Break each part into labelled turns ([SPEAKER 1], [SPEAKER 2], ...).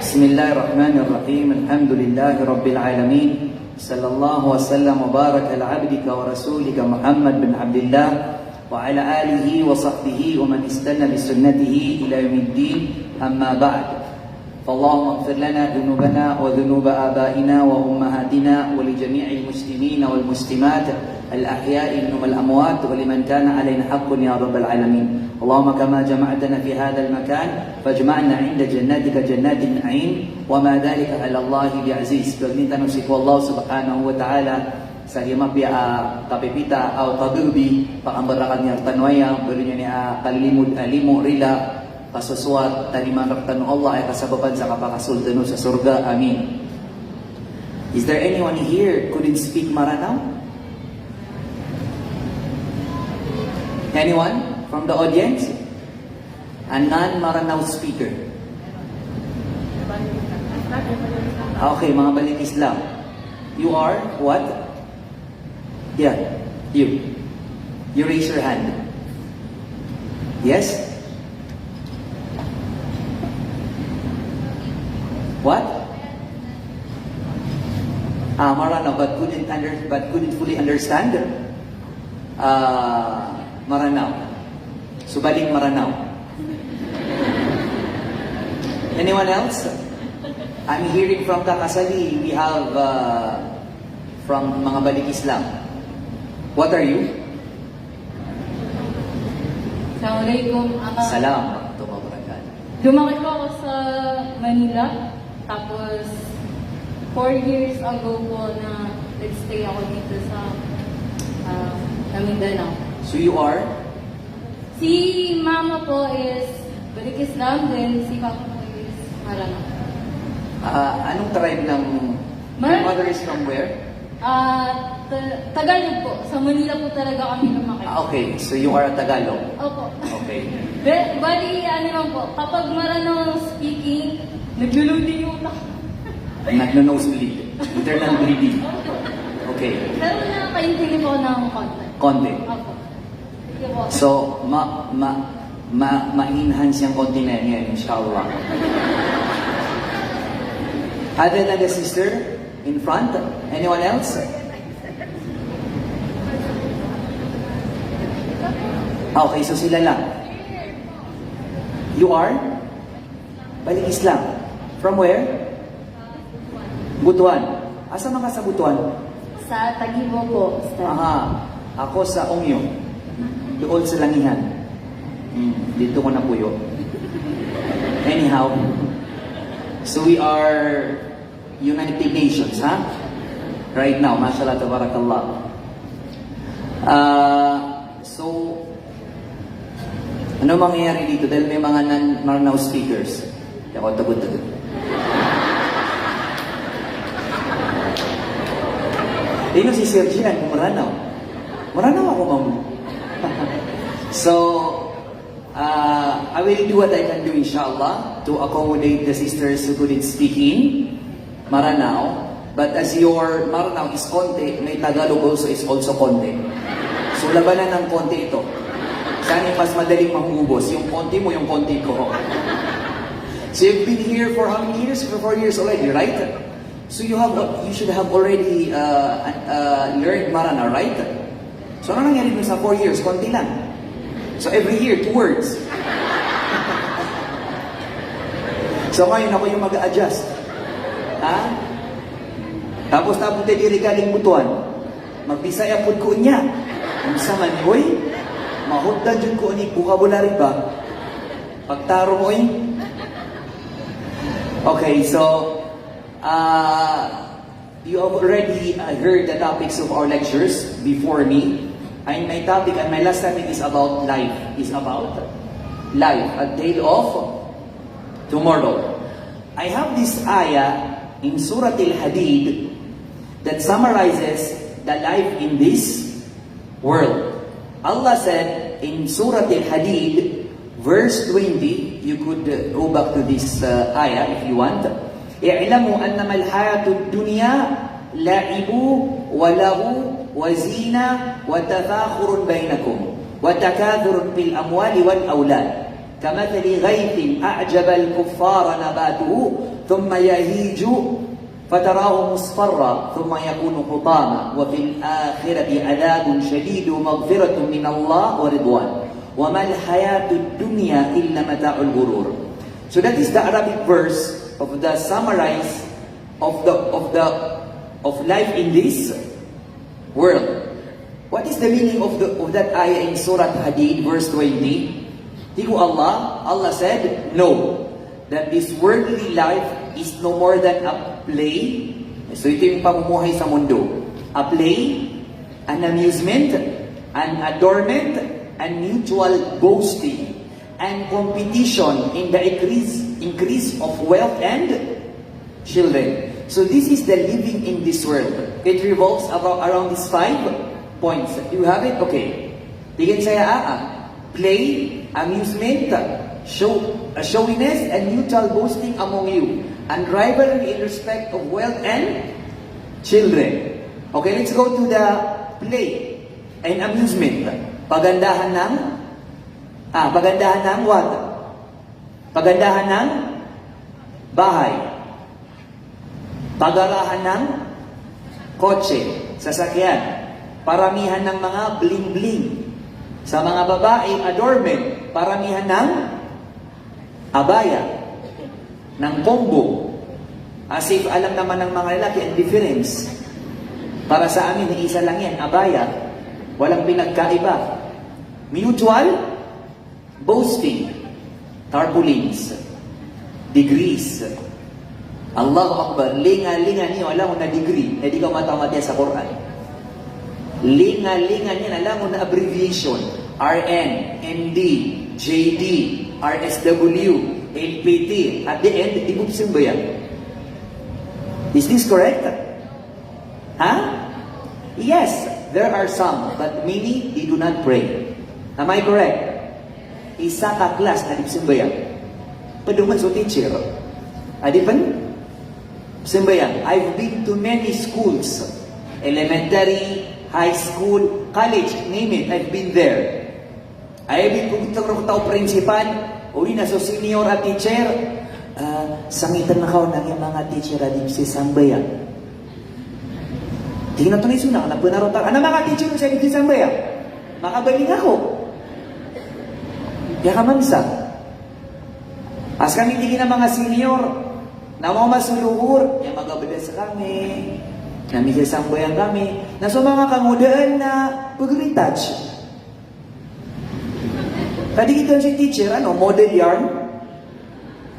[SPEAKER 1] بسم الله الرحمن الرحيم الحمد لله رب العالمين صلى الله وسلم وبارك على عبدك ورسولك محمد بن عبد الله وعلى آله وصحبه ومن استنى بسنته إلى يوم الدين أما بعد فاللهم اغفر لنا ذنوبنا وذنوب آبائنا وأمهاتنا ولجميع المسلمين والمسلمات الأحياء منهم والأموات ولمن كان علينا حق يا رب العالمين اللهم كما جمعتنا في هذا المكان فاجمعنا عند جناتك جنات النعيم وما ذلك على الله بعزيز. Perminta ng si Allah subhanahu wa ta'ala sa himap ya kapipita au kadubi pakambarakan niya tanwaya berinya ni kalimud alimu rila kasusuat tariman raktan Allah ay kasababan sa kapakasultano sa surga. Amin. Is there anyone here couldn't speak Maranao? Anyone from the audience? A non-Maranao speaker. Okay, mga balik Islam. You are what? Yeah, you. You raise your hand. Yes? What? Maranao, but couldn't fully understand. Maranao. Subaling Maranao. Anyone else? I'm hearing from Kakasali. We have from mga balik Islam. What are you?
[SPEAKER 2] Assalamualaikum.
[SPEAKER 1] Salam. Tumabarakan.
[SPEAKER 2] Lumaki po ako sa Manila. Tapos, 4 years ago po na nag-stay ako dito sa Mindanao.
[SPEAKER 1] So you are?
[SPEAKER 2] Si mama po is balik Islam, then si papa po is Maranao.
[SPEAKER 1] Anong tribe ng...
[SPEAKER 2] Maranao.
[SPEAKER 1] Mother is from where?
[SPEAKER 2] Tagalog po. Sa Manila po talaga kami lumaki.
[SPEAKER 1] Okay, so you are a Tagalog.
[SPEAKER 2] Opo.
[SPEAKER 1] Okay.
[SPEAKER 2] Bali, ano lang po, kapag Maranao speaking, nagluludi yung utak.
[SPEAKER 1] Nagno-nosebleed. Internal bleeding. Okay.
[SPEAKER 2] Pero nakakaintindi po ng konti.
[SPEAKER 1] Konti.
[SPEAKER 2] Opo. Sige po.
[SPEAKER 1] So, ma-enhance yung konti na yan, inshallah. Other than the sister in front, anyone else? Okay, so sila lang. You are? Balik Islam. From where? Butuan. Asa mga sa Butuan?
[SPEAKER 2] Sa Tagibo po.
[SPEAKER 1] Aha. Ako sa Ongyo. Doon sa Langihan. Dito ko na puyo. Anyhow. So we are United Nations, ha? Right now. Mashallah, tabarakallah. So, ano mangyayari dito? Dahil may mga non-Maranao speakers. Ako tagod-tagod. Dino si Sergian, Maranao. Maranao ako, ma'am. So, I will do what I can do, inshallah, to accommodate the sisters who couldn't speak in Maranao. But as your Maranao is konti, may Tagalog also is also konti. So, labanan ng konti ito. Sana mas madaling mahubos. Yung konti mo, yung konti ko. So, you've been here for how many years? For 4 years already, right? So you should have already learned Maranao, right? So ano nangyari dun sa 4 years? Konti lang. So every year, 2 words. So ngayon ako yung mag-a-adjust. Ha? Tapos tayo diri galing Butuan. Magbisaya po ko niya. Ang saman, hoy, mahundan dyan ko ni vocabulary ba? Pagtarong, hoy. Okay, so you have already heard the topics of our lectures before me. And my topic and my last topic is about life. Is about life, a tale of tomorrow. I have this ayah in Surah Al-Hadid that summarizes the life in this world. Allah said in Surah Al-Hadid, verse 20, you could go back to this ayah if you want. اعلموا أنما الحياة الدنيا لعب وله وزينة وتفاخر بينكم وتكاثر في الأموال والأولاد كمثل غيث أعجب الكفار نباته ثم يهيج فتراه مصفرا ثم يكون حطاما وفي الآخرة عذاب شديد ومغفرة من الله ورضوان وما الحياة الدنيا إلا متاع الغرور. So that is the Arabic verse of the summarize of life in this world. What is the meaning of that ayah in Surah Hadid, verse 20? Tiku Allah said, no, that this worldly life is no more than a play. So ito yung pamumuhay sa mundo. A play, an amusement, an adornment, and mutual boasting, and competition in the increase of wealth and children. So this is the living in this world. It revolves around these 5 points. You have it? Okay. Tingin saya play, amusement, showiness, and mutual boasting among you, and rivalry in respect of wealth and children. Okay, let's go to the play and amusement. Pagandahan ng what? Pagandahan ng bahay. Pagarahan ng kotse, sasakyan. Paramihan ng mga bling-bling. Sa mga babae, adornment. Paramihan ng abaya, ng combo. As if alam naman ng mga lalaki ang difference. Para sa amin, isa lang yan, abaya. Walang pinagkaiba. Mutual boasting. Tarpaulins. Degrees. Allahu Akbar. Linga-linga niyo, alam mo na degree. Hindi ka matamatya sa Quran. Linga-linga niya, alam mo na abbreviation. RN, MD, JD, RSW, LPT. At the end, ibubsin ba yan? Is this correct? Yes, there are some, but many, they do not pray. Am I correct? Isa ka class na ibubsin ba yan? Paduman so teacher. Adipan? Simbayan, I've been to many schools. Elementary, high school, college, name it, I've been there. I've been kung itong tao principal, uli na so senior at teacher, sangitan na kao ng mga teacher at si Sambayan. Tingnan ito na iso na, napunarotan. Ano mga teacher sa si Sambayan? Makabaling ako. Kaya kamansa. As kami tingin ng mga senior, na mga masuluhur, yung magabadas kami, na misasambayan kami, na sa mga kamudaan na pag-retouch. Kadi kita si teacher, model yarn.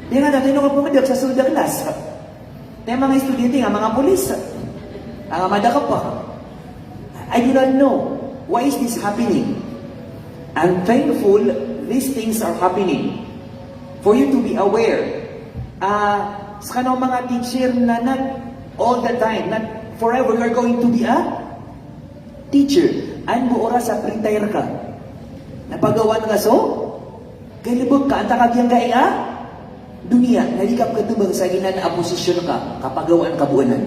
[SPEAKER 1] Di nga natin nung pumadak sa soldier class. Na mga estudyante nga, mga polis. Ang madaka pa. I do not know why is this happening. I'm thankful these things are happening. For you to be aware. Sa kanong mga teacher na not all the time, not forever, you're going to be a teacher. An mo oras sa retire ka. Napagawa nga so, kalibog ka, anta kagyang gaya, dunia, nalikap ka tubang sa gina na posisyon ka, kapagawaan kabuanan.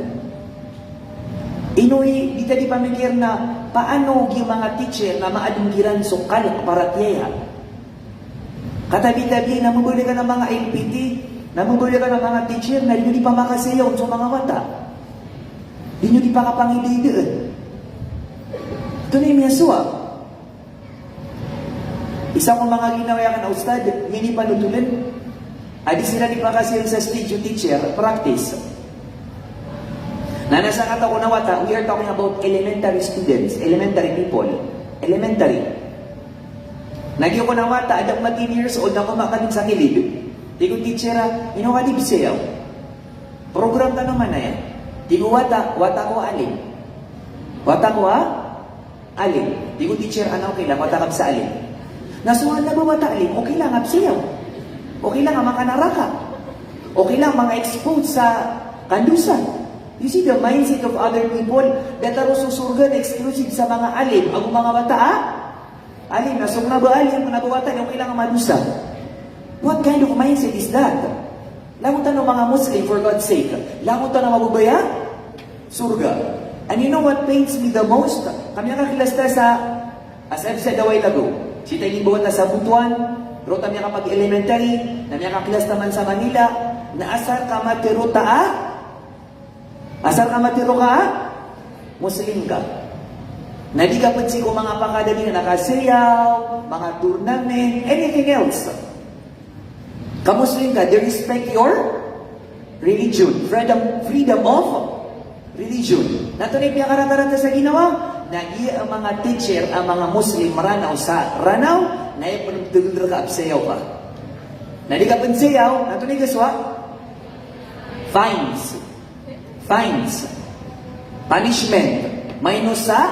[SPEAKER 1] Inoy, di tadi pamikir na, paano yung mga teacher na maadunggiran sukal para tiyaya? Katabi-tabi, namubuli ka ng mga LPT, namubuli ka ng mga teacher na di pa makasayaw sa mga wata. Di nyo di pa kapangilidoon. Ito na yung miyaswa. Isa kong mga ginawayakan na ustad, hindi pa nutulan. Adi sila di pa kasayaw sa stage yung teacher, practice. Na nasa kata ko na wata, we are talking about elementary students, elementary people, elementary. Nagyo ko na wata, adang 10 years old na kumakanin sa kilid. Di ko teacher, inukalib siya. Program ka naman na yan. Di ko wata ko alin. Wata ko alin. Di ko teacher, okay lang, wata ka sa alin. Nasuhan na ba wata alin? Okay lang, absiyaw. Okay lang, makanaraka. Okay lang, mga expose sa kandusan. You see the mindset of other people that are susurgan exclusive sa mga alim. Ang mga bata, alim, nasong na ba alim, nabawatan, okay lang ang madusa. What kind of mindset is that? Lamutan ng mga Muslim, for God's sake. Lamutan ng mabubaya? Surga. And you know what pains me the most? Kami nakakilasta sa, as I've said a while ago, si Tailing Buwan na sa Butuan, bro kami kapag elementary, na nakakilasta man sa Manila, na asar ka matiro asar ka matiro ka, Muslim ka. Na di ka pansin ko mga pakadali na nakasayaw, mga tournament, anything else. Ka-Muslim ka, they respect your religion. Freedom of religion. Natunay piya karata-rata sa ginawa, na iya ang mga teacher, ang mga Muslim, maranaw sa ranaw, na iya panagtulunod ka absayaw ka. Na di ka pansayaw, natunay kaswa, fines, punishment, minus sa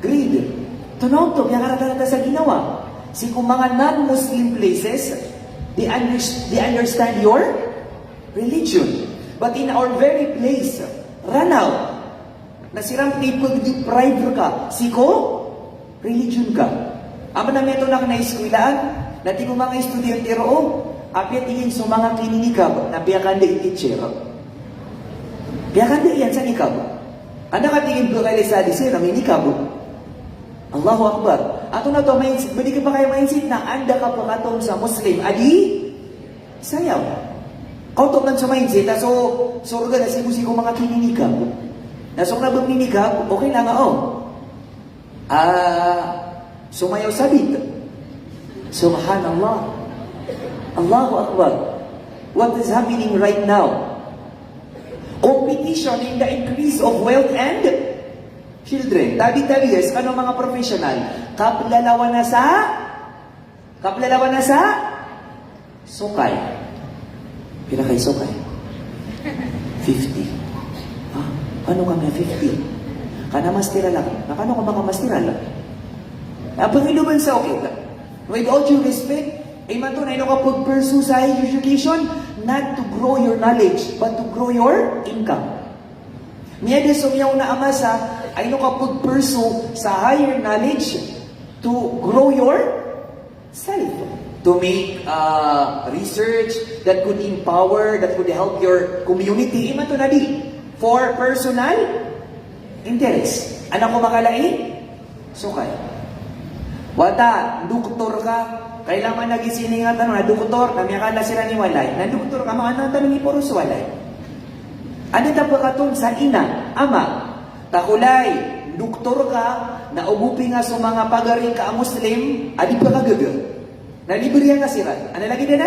[SPEAKER 1] grade. Tunaw to, piya karata-rata sa ginawa. Si kung mga non-Muslim places, they understand your religion. But in our very place, ranaw, nasirang people deprive ka, siko, religion ka. Ama na meto na na-eskwilaan, nati ko mga estudyante roo, apya tingin sa mga kininikab, na piyakanda i-teacher. Piyakanda yan sa nikab. Ano ka tingin ko kay Lesadi siya, naminikab. Allahu Akbar. Ato na to, hindi ka pa kayo mindset na anda ka pa katong sa Muslim, adi, sayaw. Kautok lang sa mindset, so surga na sigo-sigo mga kininikab. Nasok na bang ninikab, okay lang sumayaw sabit. Subhanallah. Allahu Akbar. What is happening right now? Competition in the increase of wealth and children. Tabi-tabi guys, ano mga professional? Kaplalawan na sa sukay. Pila kay sukay? 50. Ano ka may 50? Kana mastira lang. Nakano ka mga mastira lang? Pangiluban sa okay lang. With all due respect, man to na ino ka pag-pursue sa education, not to grow your knowledge, but to grow your income. Miya de sumyaw na amasa, ay ino ka pag-pursue sa higher knowledge to grow your self. To make research that could empower, that could help your community. Man to na di. For personal interest. Anak ko makalai? Sukay. Wata, doktor ka. Kailangan nagisini nga tanong na doktor, namiyaka na sila ni walay. Na doktor ka, mga tanong ni Poros walay. Ano tapo ka sa ina, ama, takulay, doktor ka, naubupi nga sa mga pagaring ka Muslim, adi pa kagaga. Nalibriyan ka sila. Ano lagi din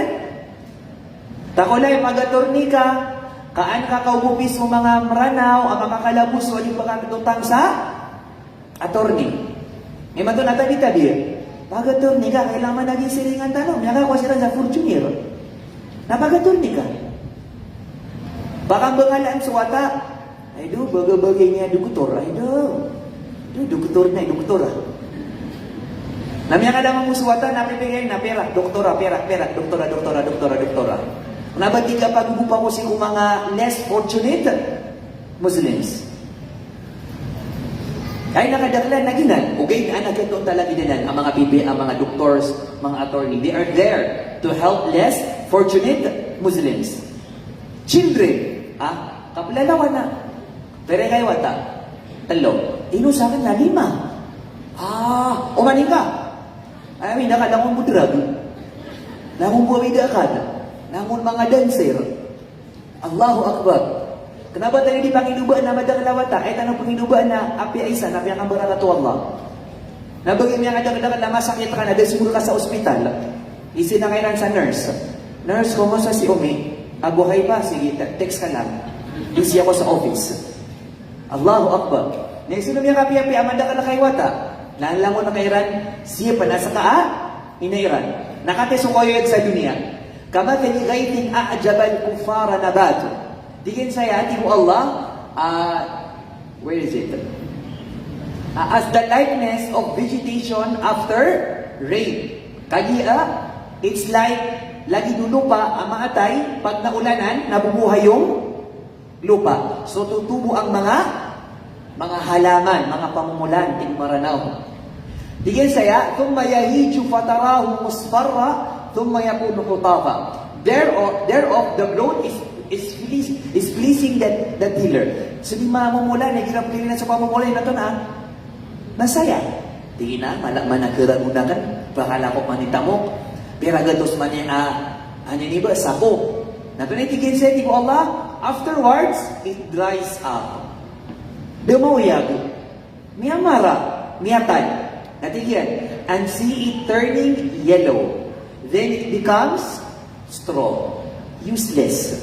[SPEAKER 1] takulay, pagatorni ka, kaan ka kaubupis mo mga maranaw, ang mga kalabus, wali pa kakatutang sa attorney. May mato na tabi-tabi. Pag-attorney ka, kailangan naging silingan tanong. Nakakuha sila sa fortuner. Napag-attorney ka. Baka bangalaan suwata. Ay do, bagay-bagay niya doktor. Ay do. Doktor na, doktora. Namya ka naman mo suwata, napipigay na pera. Doktora. Nabati ka pag-ugupa ko si mga less fortunate Muslims. Ay nakadaklan na ginan. Okay, anak ito talaga ginan ang mga pipi, ang mga doctors, mga attorney. They are there to help less fortunate Muslims. Children, kapilalawan na. Pero kayo wata, talo. Ino sa akin na 5. Umanin ka. Ay, nakalangon mo drug. Langon mo amida ka. Langon mga dancer. Allahu Akbar. Kenapa tadi di pangilubaan na madang lawata? Ay tanong pangilubaan na api isa, na piyang ambara na to Allah. Nabagay niya kadang-kadang na masakit ka na, dahil siguro ka sa ospital. Isinangailan sa nurse. Nurse, kumusta si Umi? Buhay pa? Sige, text ka lang. Busy ako sa office. Allahu Akbar. Naisunod niya kapi-api, amanda ka na kay wata. Naalam mo na kay Iran, siya pa nasa ina Iran. Nakatisukoyoy sa dunia. Kamatali gaiting a'jabal kufara nabatu. Digin saya, hati mo Allah, where is it? As the likeness of vegetation after rain. Kaya, it's like, lagi do lupa, ang maatay, pag naulanan, nabubuhay yung lupa. So, tutubo ang mga halaman, mga pamumulan, tingmaranaw. Digin saya, thumma yahiju fatarahu musfarra, thumma yakunu hutafa. Thereof, the growth is pleasing that tiller. So di mamumula, nagirap kiri na sa pamumula na ito masaya. Di na, malakman na kiragunakan, bakala ko manita mo, pero agatos man niya, ano ni ba, sako. Natunay tigin ko Allah, afterwards, it dries up. Dumawiyag. Miyamara. Miyatan. Natigyan. And see it turning yellow. Then it becomes straw. Useless.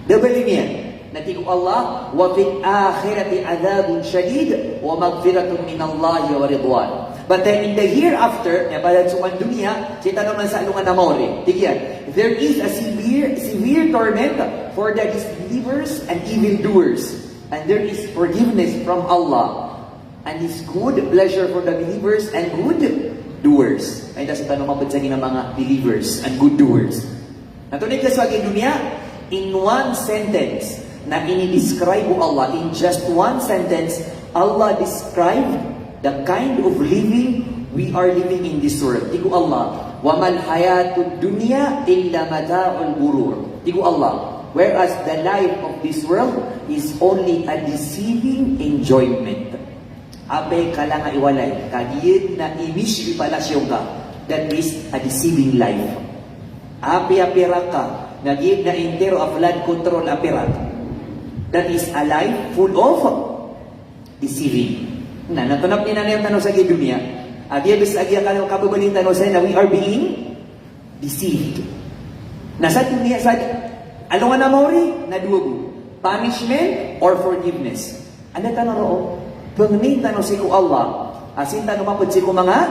[SPEAKER 1] Double yan. Natigo Allah, wa fil akhirati adhabun shadid wa maghfiratun min Allah wa ridwan. But then in the hereafter, na balad suman dunia, kita naman sa alungan na mori. Tigyan. There is a severe torment for the disbelievers and evildoers. And there is forgiveness from Allah. And His good pleasure for the believers and good doers. Ay nasa tanong mapadsagin ng mga believers and good doers. Natunay ka sa dunia, in one sentence, na ini-describe Allah, in just one sentence, Allah described the kind of living we are living in this world. Tigo Allah, وَمَا الْحَيَاةُ الدُّنْيَا إِلَّا مَتَاعُ الْغُرُورِ. Tigo Allah, whereas the life of this world is only a deceiving enjoyment. Abe ka lang iwalay, kagiyid na imish ipalasyon ka, that is a deceiving life. Api-apira ka, nagiyid na intero a flood control apira. That is a life full of deceiving. Na natunap ni nanay tanong sa dunia. Agya bis agya kanong kababalin tanong sa na we are being deceived. Nasa dunia sa alungan na mori na dugo. Punishment or forgiveness. Ano tanong ro? Pangni tanong si ko Allah. Asin tanong mapud si ko mga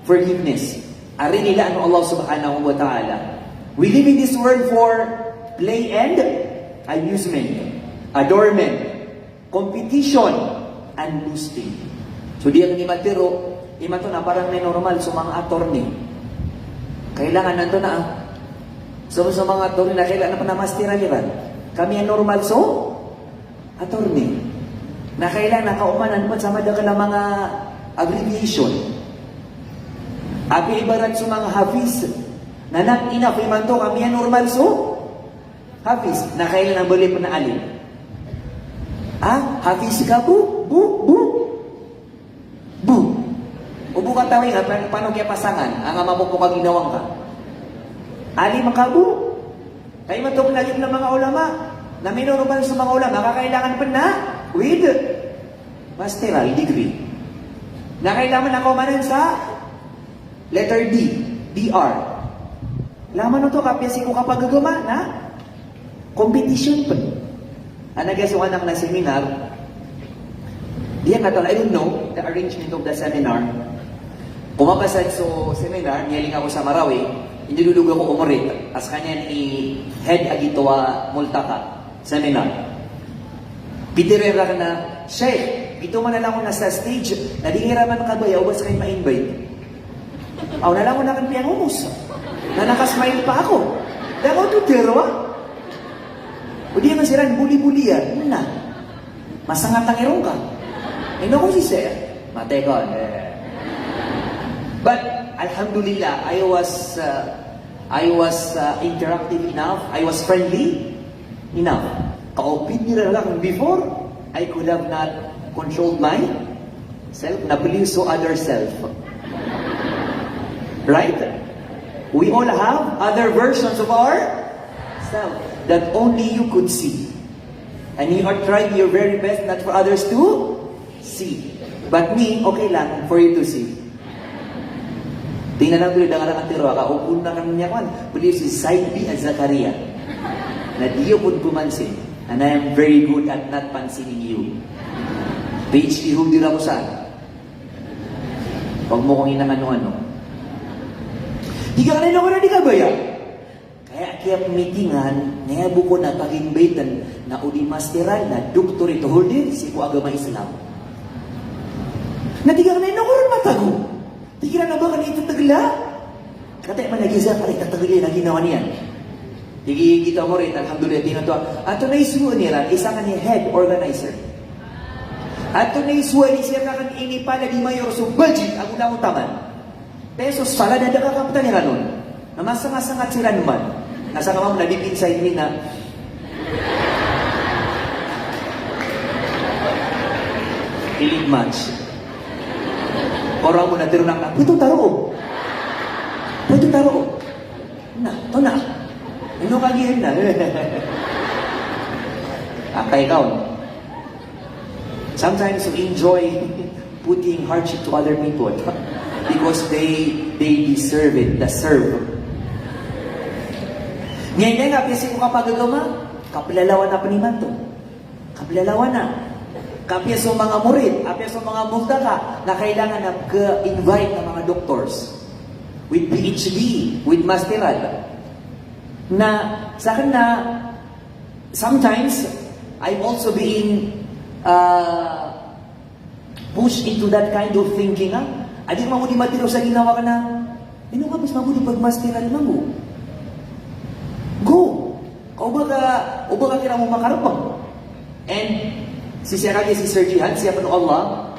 [SPEAKER 1] forgiveness. Ari nila ano Allah subhanahu wa ta'ala. We live in this world for play and amusement, adornment, competition, and boosting. So di ang imatiro, imato na parang may normal sa mga attorney. Kailangan nanto na So sa mga attorney na kailangan pa na mastira-liran. Kami ang normal so attorney. Na kailangan nakaumanan po sa madagal ng mga abbreviation. Abi ibarat sa mga hafiz. Na not enough, iman to kami ang normal so hafiz, na kailan ang bali pa na alin? Hafiz ka bu? Ubo ka tawin, paano kaya pasangan? Ang ama mo po kang ginawang ka. Ali makabu? Kaya matong nagip ng mga ulama, na may normal sa mga ulama, kakailangan pa na with masteral degree. Na kailangan ako manan sa letter D, DR. Laman na to, kapyasi ko kapag gagama na competition pa. Nagasuhan ako ng seminar. Diyan na I don't know the arrangement of the seminar. Kumapasad so seminar, niyaling ako sa Marawi, inilulug ako umurit. As kanya ni head agitwa multaka seminar. Pitirera ka na, Sheikh, ito man na lang ako nasa stage, nadingiraman ka ba, yawas kayo ma-invite. Aw, na lang ako na kan pianumos. Na nakasmile pa ako. Dako to terwa. O di man siran buli-buli yan. Na. Masangat ang irong ka. Ino ko si Sir. Matekon. But alhamdulillah, I was interactive enough. I was friendly enough. Kaupit nila lang before, I could have not controlled myself. Nabaliw so other self. Right? We all have other versions of ourselves that only you could see. And you are trying your very best not for others to see. But me, okay lang for you to see. Tingnan lang tuloy ang arang tiro, kaupun na kanya kan, believe si side B as Zakaria. Na diyo pun pumansin. And I am very good at not pansinin you. PhD holder ako saan? Huwag mo kong inang-ano-ano. Di ka kanina ko na di ka ba yan? Kaya meetingan, nayabo ko na pag-invitan na uli masteral na doktor ito holder si ko agama Islam. Na di ka kanina ko rin matago. Di ka na ba kanina tagla? Katay man nag-isa pa rin tatagli na ginawa niyan. Di kita mo rin, alhamdulillah, tinato. Ato na isuwa nila, isa ka ni head organizer. Ato na isuwa ni siya ka kan inipala di mayor so budget, ang ulang utaman. Pesos pala na nakakapta ni Ranon. Na masanga-sangat sila naman. Nasa kamam na deep inside me na elite match. Orang mo na tiro na, pwede taro. Na, to na. Ano kagihan na? Akay ikaw. Sometimes we enjoy putting hardship to other people because they deserve it, deserve. Ngayon nga, kasi kung kapagagama, kapilalawan na paniman to. Kapilalawan na. Kapya sa mga murid, kapya sa mga mugdaka na kailangan na invite ng mga doctors with PhD, with masteral. Na sa akin na sometimes I'm also being pushed into that kind of thinking. Adi mo di matiro sa ginawa ka na, ano nga mas mabuti pag masteral mo? Go! Uba ka kira mo makarapang. And si Sir Jihad, siya pa Allah,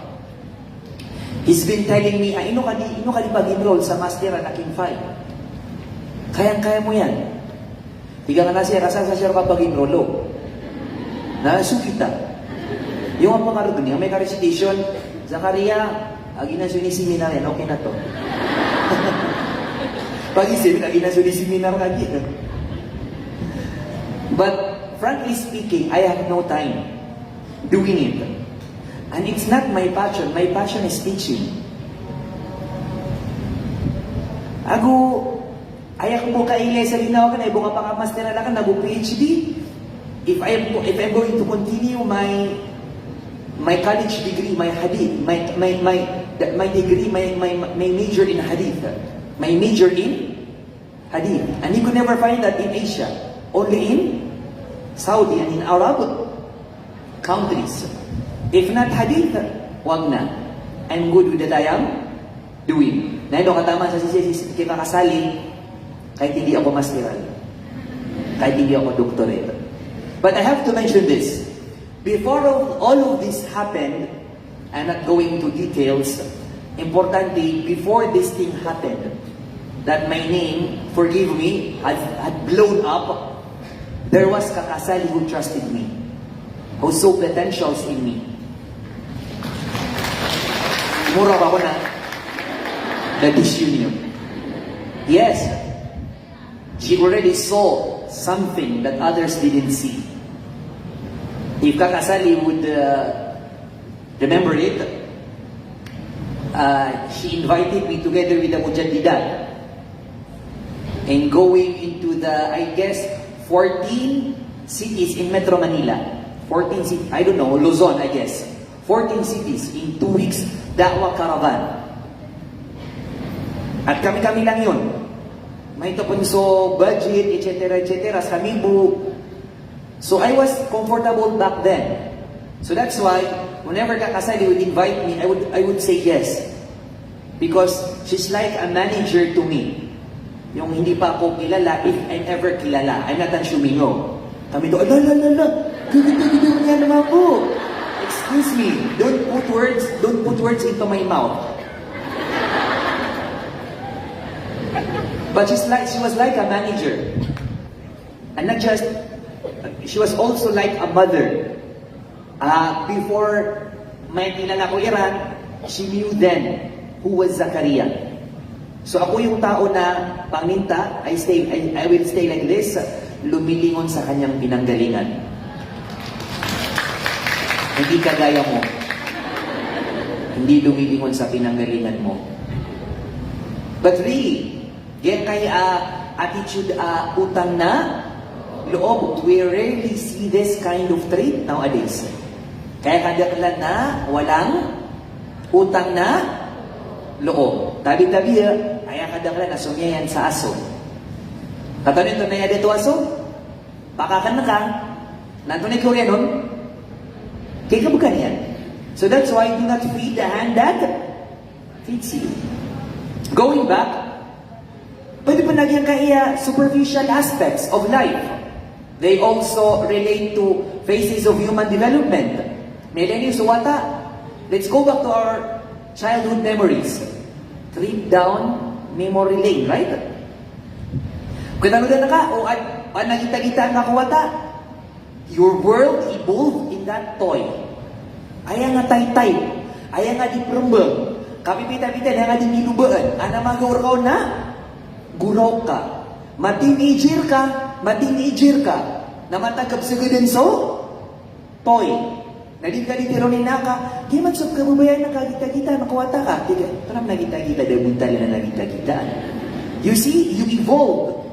[SPEAKER 1] he's been telling me, ino ka di pag-enroll sa masteral na King 5. Kayang-kaya mo yan. Tiga nga na siya, kasang sa siya kapag-enrollo. Nasukita. Yung ang pangarap niya, may ka-recitation, Zakaria, aginasyon ni seminar yan, okay na to. Pag-isip, aginasyon ni seminar ka din. But, frankly speaking, I have no time doing it. And it's not my passion. My passion is teaching. Ayak mo kailay sa linaw ka na, ibo nga pang-master na lang, nag-PhD. If I'm going to continue my college degree, my hadith, my degree, my major in hadith, my major in hadith. And you could never find that in Asia. Only in Saudi and in Arab countries. If not hadith, wag na. I'm good with that I am doing. Na ito katama sa kikakasali, kahit hindi ako masteral, kahit hindi ako doctorate. But I have to mention this. Before all of this happened, I'm not going into details, importantly, before this thing happened, that my name, forgive me, had blown up, there was kakasali who trusted me, who saw potentials in me. Mura pa ako na disunion. Yes, she already saw something that others didn't see. If Kakasali would remember it, she invited me together with the Mujaddidat and going into the, I guess, 14 cities in Metro Manila. 14 cities, I don't know, Luzon, I guess. 14 cities in 2 weeks, Da'wah Caravan. At kami-kami lang yun. May tapunso, budget, etc., etc., sa Mibu. So I was comfortable back then. So that's why, whenever Kakasali would invite me, I would say yes. Because she's like a manager to me. Yung hindi pa ako kilala, if I'm ever kilala, I'm not Anshumingo. Kami doon, gagawin niya naman po. Excuse me, don't put words into my mouth. But she was like a manager. And not just, she was also like a mother. Before may kilala ko Iran, she knew then who was Zakaria. So ako yung tao na paminta, I will stay like this, lumilingon sa kanyang pinanggalingan. Hindi kagaya mo. Hindi lumilingon sa pinanggalingan mo. But really, yan kay attitude utang na loob. We rarely see this kind of trait nowadays. Kaya kadaklan na walang utang na loob. Tabi-tabi, kaya kadaklan na sumyayan sa aso. Katanin ito na yada ito aso? Pakakan na ka. Nanto na Korea nun? Kaya kabukan yan. So that's why do not feed the hand that feeds you. Going back, pwede pa nagyang kaya superficial aspects of life. They also relate to phases of human development. Millennium Suwata, let's go back to our childhood memories. Trip down memory lane, right? Kung nanood na ka, o nagita-gita na kuwata, your world evolved in that toy. Aya nga tay-tay, aya nga di perumbang, kapipita-pita na nga di minubaan, ana magawar ka na, guraw ka, ma-teenager ka, ma-teenager ka, na matagap sa gadon so, toy. Nadin ka dito rin naka, di man sub kababayan na kagita-kita, nakuwata ka. Tiga, parang nagita-kita, dahil buntali na nagita-kita. You see, you evolve.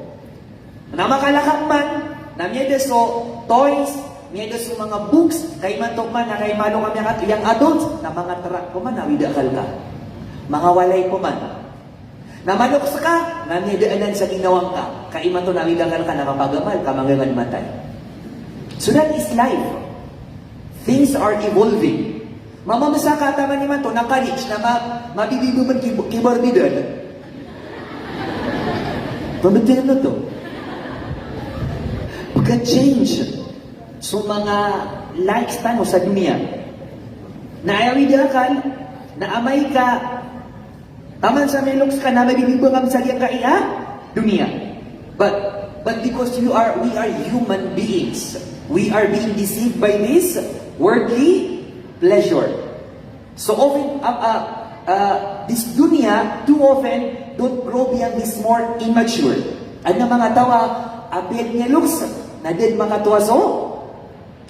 [SPEAKER 1] Na makalakak man, na miyada so toys, miyada so mga books, kay mantok man, na kay mano kami ang yung adults, na mga track ko man, nawidakal ka. Mga walay ko man. Na manok ka, na miyadaanan sa ginawang ka. Kay man to nawidakal ka, nakapagamal, kamangangan matay. So that is life. Things are evolving. Mamamasa ka tama ni man to, na college, na mabibibuman kibarbidan. Pamitinan na to. Pagka-change so mga lifestyle mo sa dunia. Naayawidakal, na amay ka, taman sa meloks ka na mabibibang sa ka dunia. But because we are human beings, we are being deceived by this worldly pleasure. So often, this dunia, too often, don't grow beyond this more immature. At na mga tawa, apel niya looks, na din mga tuwa so,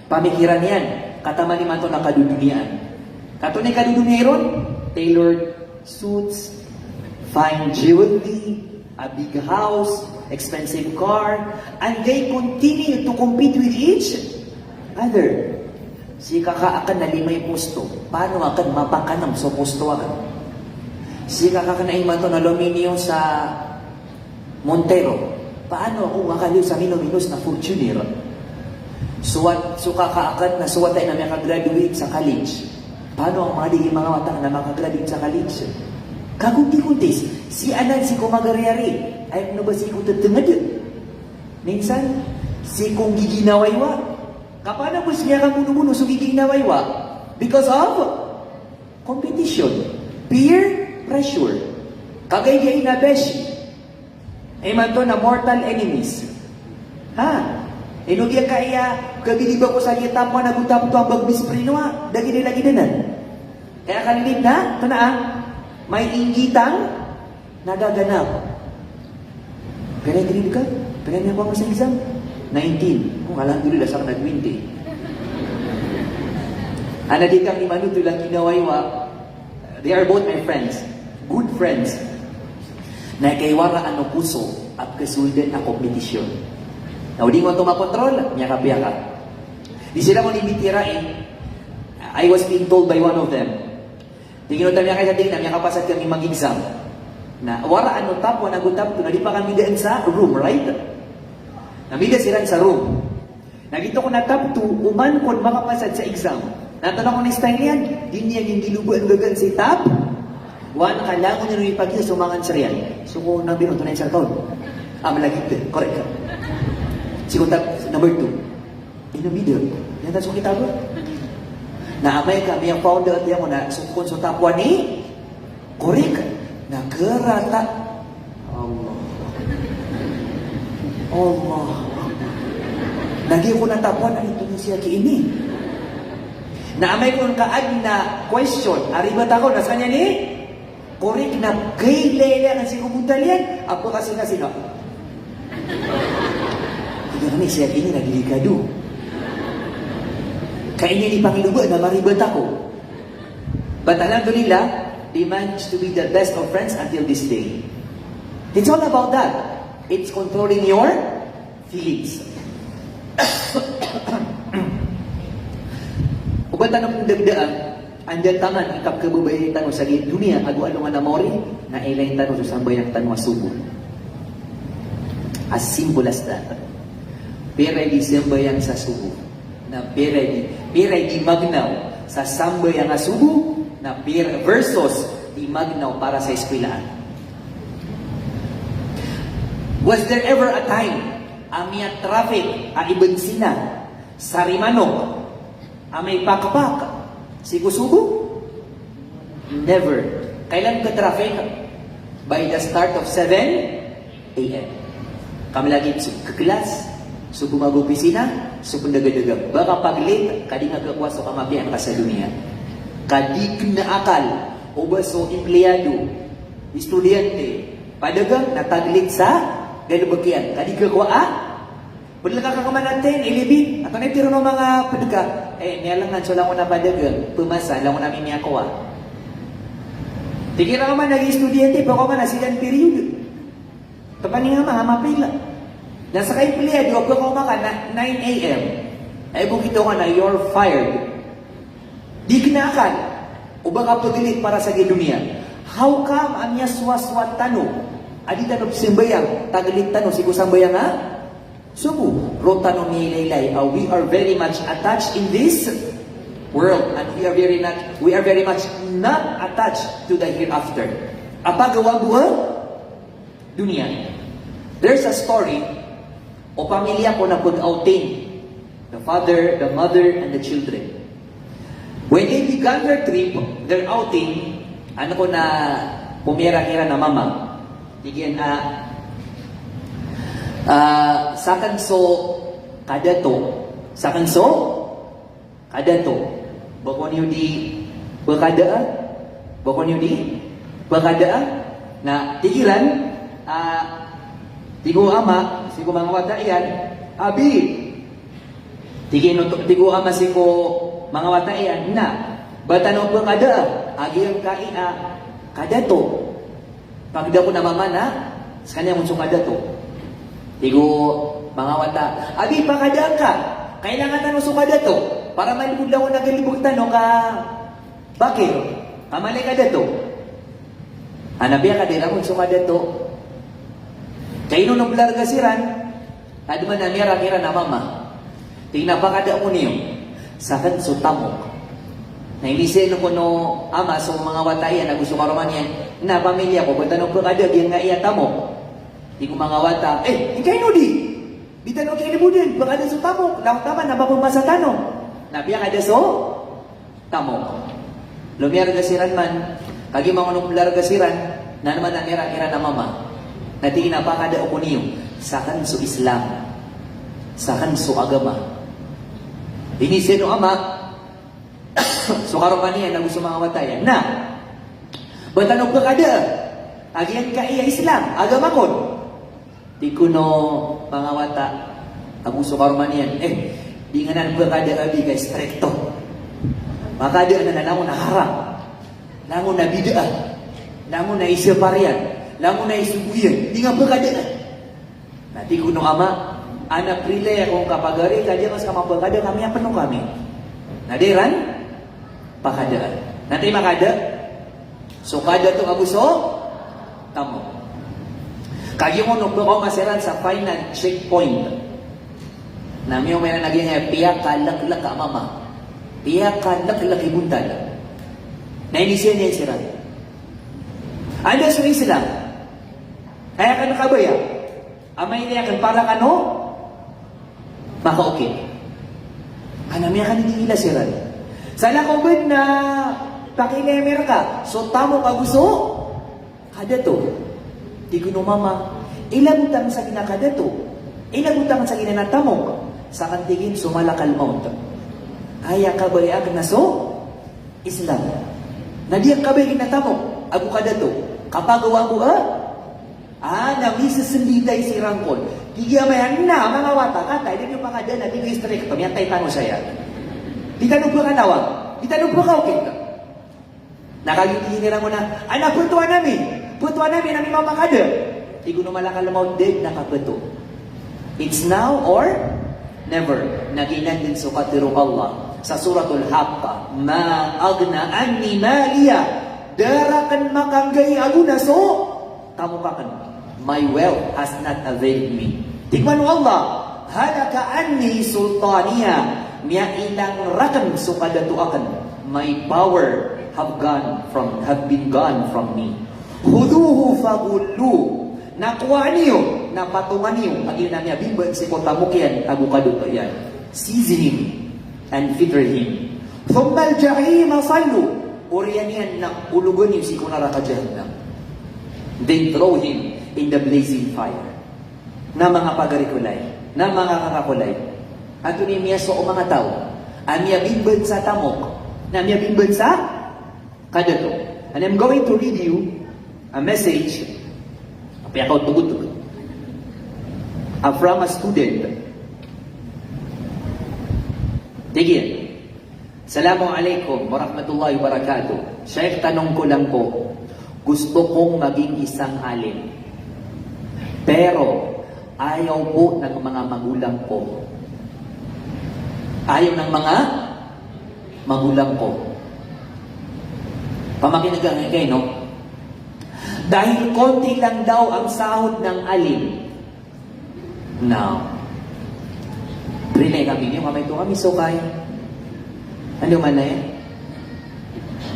[SPEAKER 1] pamikiran yan. Kataman ni man to nakadudunian. Katunay kadudunia ron, tailored suits, fine jewelry, a big house, expensive car, and they continue to compete with each other. Si kakaakan na limay pusto, paano akan mapakanam sa pusto akan? Si kakaakan na iman to na luminyo sa Montero, paano ako makaliw sa minuminus na fortuner? So kakaakan na suwatay na may kagraduate sa college. Paano ang mga diging mga watang na makagraduate sa college? Kagunti-kuntis, si anan si kumagaryari, ay ano ba si kutatungad? Minsan, si kung giginawaywa, kapana po siya kang muno-muno so giginawaywa? Because of competition, peer pressure, kagay-gay na beshi, ay man to na mortal enemies. Ha? Inugya kaya, kabiliba ko sa liya mo, nagutap to ang bagbis prinwa, dagi nila ginanan. Kaya kanilip na, ito na may ingitang nagaganap. Ganay ganun ka? Ganay niya ko sa exam? 19. Kung alhamdulillah, sa nag-20. Di kang ni Manu tulang ginawaywa. They are both my friends. Good friends. Na kaiwara ano puso at kasuldan na kompetisyon. Na hindi mo ito makontrol, niya ka. Di sila mo nimitirain. I was being told by one of them. Tingin niya kayo sa tingin na niya kapasad kami mag-exam. Na wara ano tapo, nagutap to, na di pa kami daan sa room, right? Namida sila sa room. Nagito ko na top 2, uman ko makapasad sa exam. Natanong ko na style yan, di niya yung gilubuan gagan si top 1, kailangan niya nung ipagyo sumangan sa real. So kung nang binunto na yung sarkaw, malagit din, correct ka. Siguro top number 2, inamida, yan tayo kita ba? Naamay kami ang founder at yan mo na sukun sa top 1 ni, correct, nagarata. Allah. Lagi ko natapuan ang ito niya siya kiini. Naamay ko kaag na question. Aribat ako, nasa kanya ni? Correct na kay Leila ang sigubutalian. Ako kasi na sino? Hindi kami siya kiini nagiligado. Kaya niya ni Pangilubo na maribat ako. But alhamdulillah, they managed to be the best of friends until this day. It's all about that. It's controlling your feelings. Ubatan ang dagdaan, andyan tangan, ikap kabubay tanong sa dunia, ag-ano nga namori, na ilayin tanong sa sambayang tanong asubo. As simple as that. Pero di sambayang sa subo, na pero di magnaw sa sambayang asubo, na versus di magnaw para sa eskwelahan. Was there ever a time amia traffic ibansina sa Rimanok amay pakpak sigusugo? Never. Kailan ka traffic? By the start of 7 a.m. Kami lagi ka class, subo mag-opisina, subo nagadaga. Baka pag late, kadi nga kakwaso kamabian ka sa dunia. Kadi na akal, o baso empleyado, estudyante, padagang nataglit sa galubagyan. Kadi ka kwa Padala ka kakaman natin, ilibin. At ano tiro ng mga padaka? Nialangan, so lang ko na padagal. Pumasa, lang ko namin niya ko Tikira ka man, naging estudyante, pa ko man, nasilang period. Tapani nga mga mapila. Nasa kayo pilihan, di ko maka na 9 a.m. Ay bukito ka na, you're fired. Di kinakan. O baka pagdilit para sa gidunia. How come ang niya swaswat tanong? Adi tanong simbayang, tagalit tanong, si kusang bayang ha? Subu, rotano ni Laylay, we are very much attached in this world and we are very much not attached to the hereafter. Apa gawa buha? Dunia. There's a story o pamilya ko na pag-outing. The father, the mother, and the children. When they began their trip, their outing, ano ko na pumira-hira na mama. Tigyan sakanso kadato. Sakanso kadato. Bakon yun di berkada? Bakon yun di berkada? Na tigilan, tigo ama, sigo mga wata iyan, abi. Tigo ama sigo mga wata iyan, na. Batanong berkada? Agi ang kadato. Pagda ko na mama na, sa kanya mong kadato. Tigo, mga wata, abi, pakadaan ka. Kailangan tanong sukada to. Para malibog lang ko nagalibog tanong ka, bakit? Kamalay ka dato. Hanapya ka dira mong sukada to. Kayo nung largasiran, adman na mira-mira na mama. Tinapakada mo niyo. Sakan sutamok. Na iniseno ko no ama, so mga watayan na gusto karoman yan, na pamilya ko, kung tanong ko kada, yan nga iyatamok. Di ko mga wata, ikay no di. Bitan o kayo libudin, baka da so tamok. Lang tama, napapumasa tanong. Nabiya ka da so tamok. Lumiyar gasiran man, kagi mga nung largasiran, na naman na nira-ira na mama. Nati inapakada o niyo, sakan so Islam, sakan so agama. Inisino ama, so karoman niya na gusto mga watayan, na, batanong ka kada, agian ka iya Islam, agama ko. Di ko no mga wata, abuso karuman yan. Di nga na berkada abi kay strekto. Makada na langon na haram. Langon na bid'ah. Langon na iseparian. Langon na isubuyan. Di nga berkada na. Nati ko no ama, anak prilay akong kapagari, kaya mas kamapagkada kami, ang panong kami. Nadiran, pakadaan. Nanti makada, so kada to abuso, tamo. Kaya mo nung ko maseran sa final checkpoint. Nami yung may naging piyak kalak-lak ka mama. Piyak kalak-lak ibuntal. Nainisiyan niya yung siran. Ano sa Islam? Kaya ka nakabaya. Amay niya kan para kano? Maka-okay. Anamiya ka naging siran. Sa lakobad na pakinemer ka, so tamo ka gusto? Kada to. Di ko no mama, ilabutang sa ginakadato, ilabutang sa ginanatamok, sa kantigin sumalakal maut. Aya kabaya ka na so, Islam. Nadiyang kabay ginatamok, agu kadato, kapagawa mo namisa sendiday si Rangkon. Kigamayan na, mga wata, katay, din yung mga dyan, natin yung stricto, yan tayo tanong siya yan. Di tanong po ka nawag, di tanong po ka okay ka. Nakagigilin mo na, anak, puntuan namin. Puntuan namin ang imam makada. Di ko naman kalamaw din nakaputo. It's now or never. Naginan din sukatiro Allah. Sa suratul Haqqa. Ma agna anni maliya. Darakan makanggay aguna so. Kamukakan. My wealth has not availed me. Tigman mo Allah. Halaka anni sultaniya. Miya ilang rakan sukadatu akan. My power have been gone from me. Huduhu fagullu. Nakuha niyo, napatungan niyo. Ang ina niya, bimban si Kotamukyan, agukado to yan. Seize him and fetter him. Thummal jahima sallu. Uriyan yan na ulugan niyo si Kunaraka Jahannam. Then throw him in the blazing fire. Na mga pagarikulay, na mga kakakulay. At yun niya so o mga tao. Ang niya bimban sa tamok. Na niya bimban sa kadato. And I'm going to read you a message from a student Tigil. Assalamualaikum warahmatullahi wabarakatuh. Sheikh, tanong ko lang po. Gusto kong maging isang alim. Pero, ayaw po ng mga magulang ko. Ayaw ng mga magulang ko. Pamakinag kayo, no? Dahil konti lang daw ang sahod ng alim. Now, relay kami niyo, kamay ito kami, so kaya. Ano man na yan?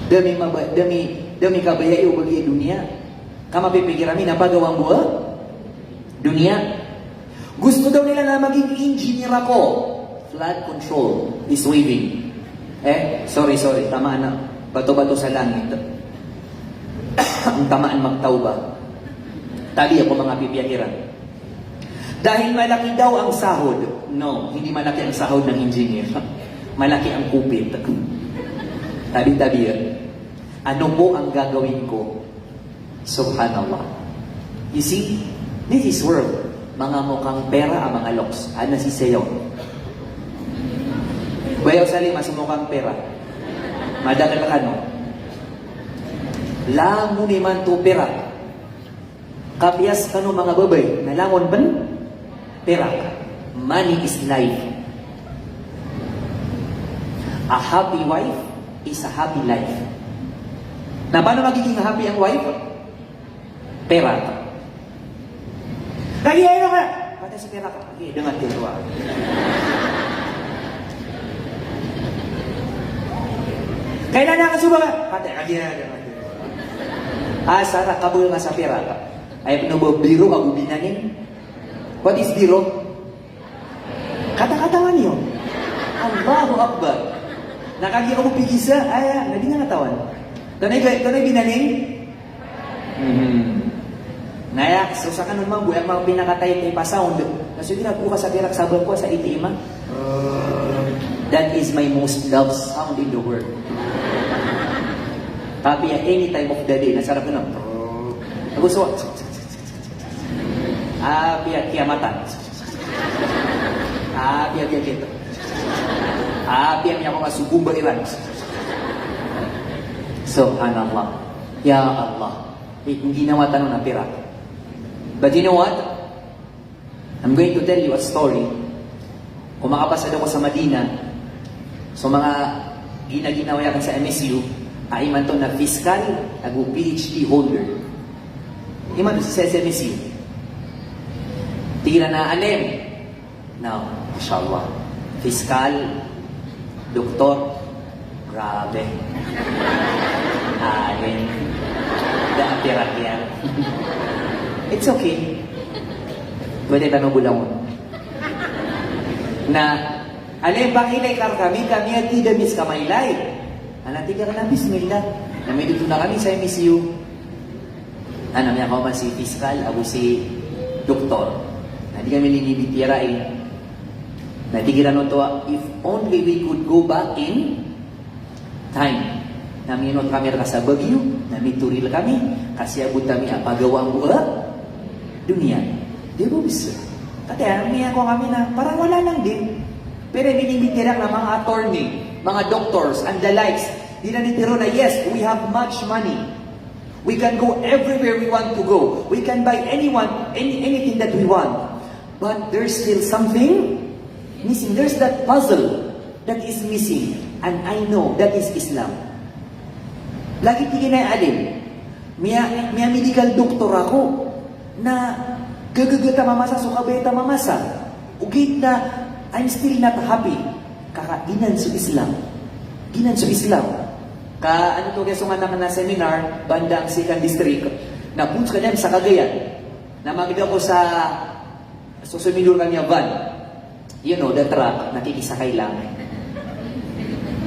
[SPEAKER 1] Dami kabaya iyo bagi dunia. Kama pipikirami na pagawang buha? Dunia. Gusto daw nila na maging engineer ako. Flood control is waving. Sorry. Tamaan na. Bato-bato sa langit. Ang tamaan magtawba. Tabi ako mga pipiyahiran. Dahil malaki daw ang sahod. No, hindi malaki ang sahod ng engineer. Malaki ang kupit. Tabi-tabi yan. Ano po ang gagawin ko? Subhanallah. You see, this is world. Mga mukhang pera ang mga loks. Ano si Sayo? Bayaw sali, mas mukhang pera. Madagal ka, no? Lango ni man to pera. Kapiyas ka no mga babay. Nalangon ban? Pera. Money is life. A happy wife is a happy life. Na paano magiging happy ang wife? Pera. Kaya ano ka? Kata si pera ka. Okay, dengan tiwa. Kailan na kasuba ka? Kata, kaya na. Sarah, kabul nga sa pera ka. Ay, pinubo, biro ka bubinanin. What is biro? Kata-katawan niyo. Allahu Akbar. Nakagi ako pigisa, nadi nga natawan. Tunay binaning? Naya, so sa kanun mang buhay, mga pinakatay kay pa-sound. Kasi ginagawa ka sa pirak sabon ko sa itima. That is my most loved sound in the world. Tapi any time of the day, nasarap ko na. Gusto ko. Biya kiamatan. Biya kita. Biya niya ako masugumba iran. Subhanallah. Ya Allah. Hindi naman tanong na pira. But you know what? I'm going to tell you a story. Kung makapasad ako sa Madina, so mga ginaginawa yakan sa MSU, ay man to na fiscal, PhD holder. Iman to sa MSU. Tira na alim. Now, mashallah. Fiscal, doktor, grabe. Alim. Daapira yan. It's okay. Pwede tanong bulang mo. Na, alim, bakilay kami at tidamis kamaylay. Anatiga ka na, bismillah. Na may dito na kami sa MSU. Niya ko man si fiscal, ako si doktor. Hindi kami linibitira Natigira no to, if only we could go back in time. Naminot kami ka sa Baguio, namituril kami, kasi abot kami ang pagawang buha, dunia. Di ba bisa? Kaya niya ko kami na, parang wala lang din. Pero binibitira na mga attorney, mga doctors, and the likes, di na nitiro na, yes, we have much money. We can go everywhere we want to go. We can buy anything that we want. But there's still something missing. There's that puzzle that is missing. And I know that is Islam. Lagi tigin na alim. Miya medical doctor ako na gagagata mamasa, so kabeta mamasa. Ugit na I'm still not happy. Ginan sa Islam. Ano to keso nga naman na seminar, bandang 2nd district, na punts ka sa Cagayan. Namagid ako sa sumidur kami van. You know, the truck, nakikisakay lang.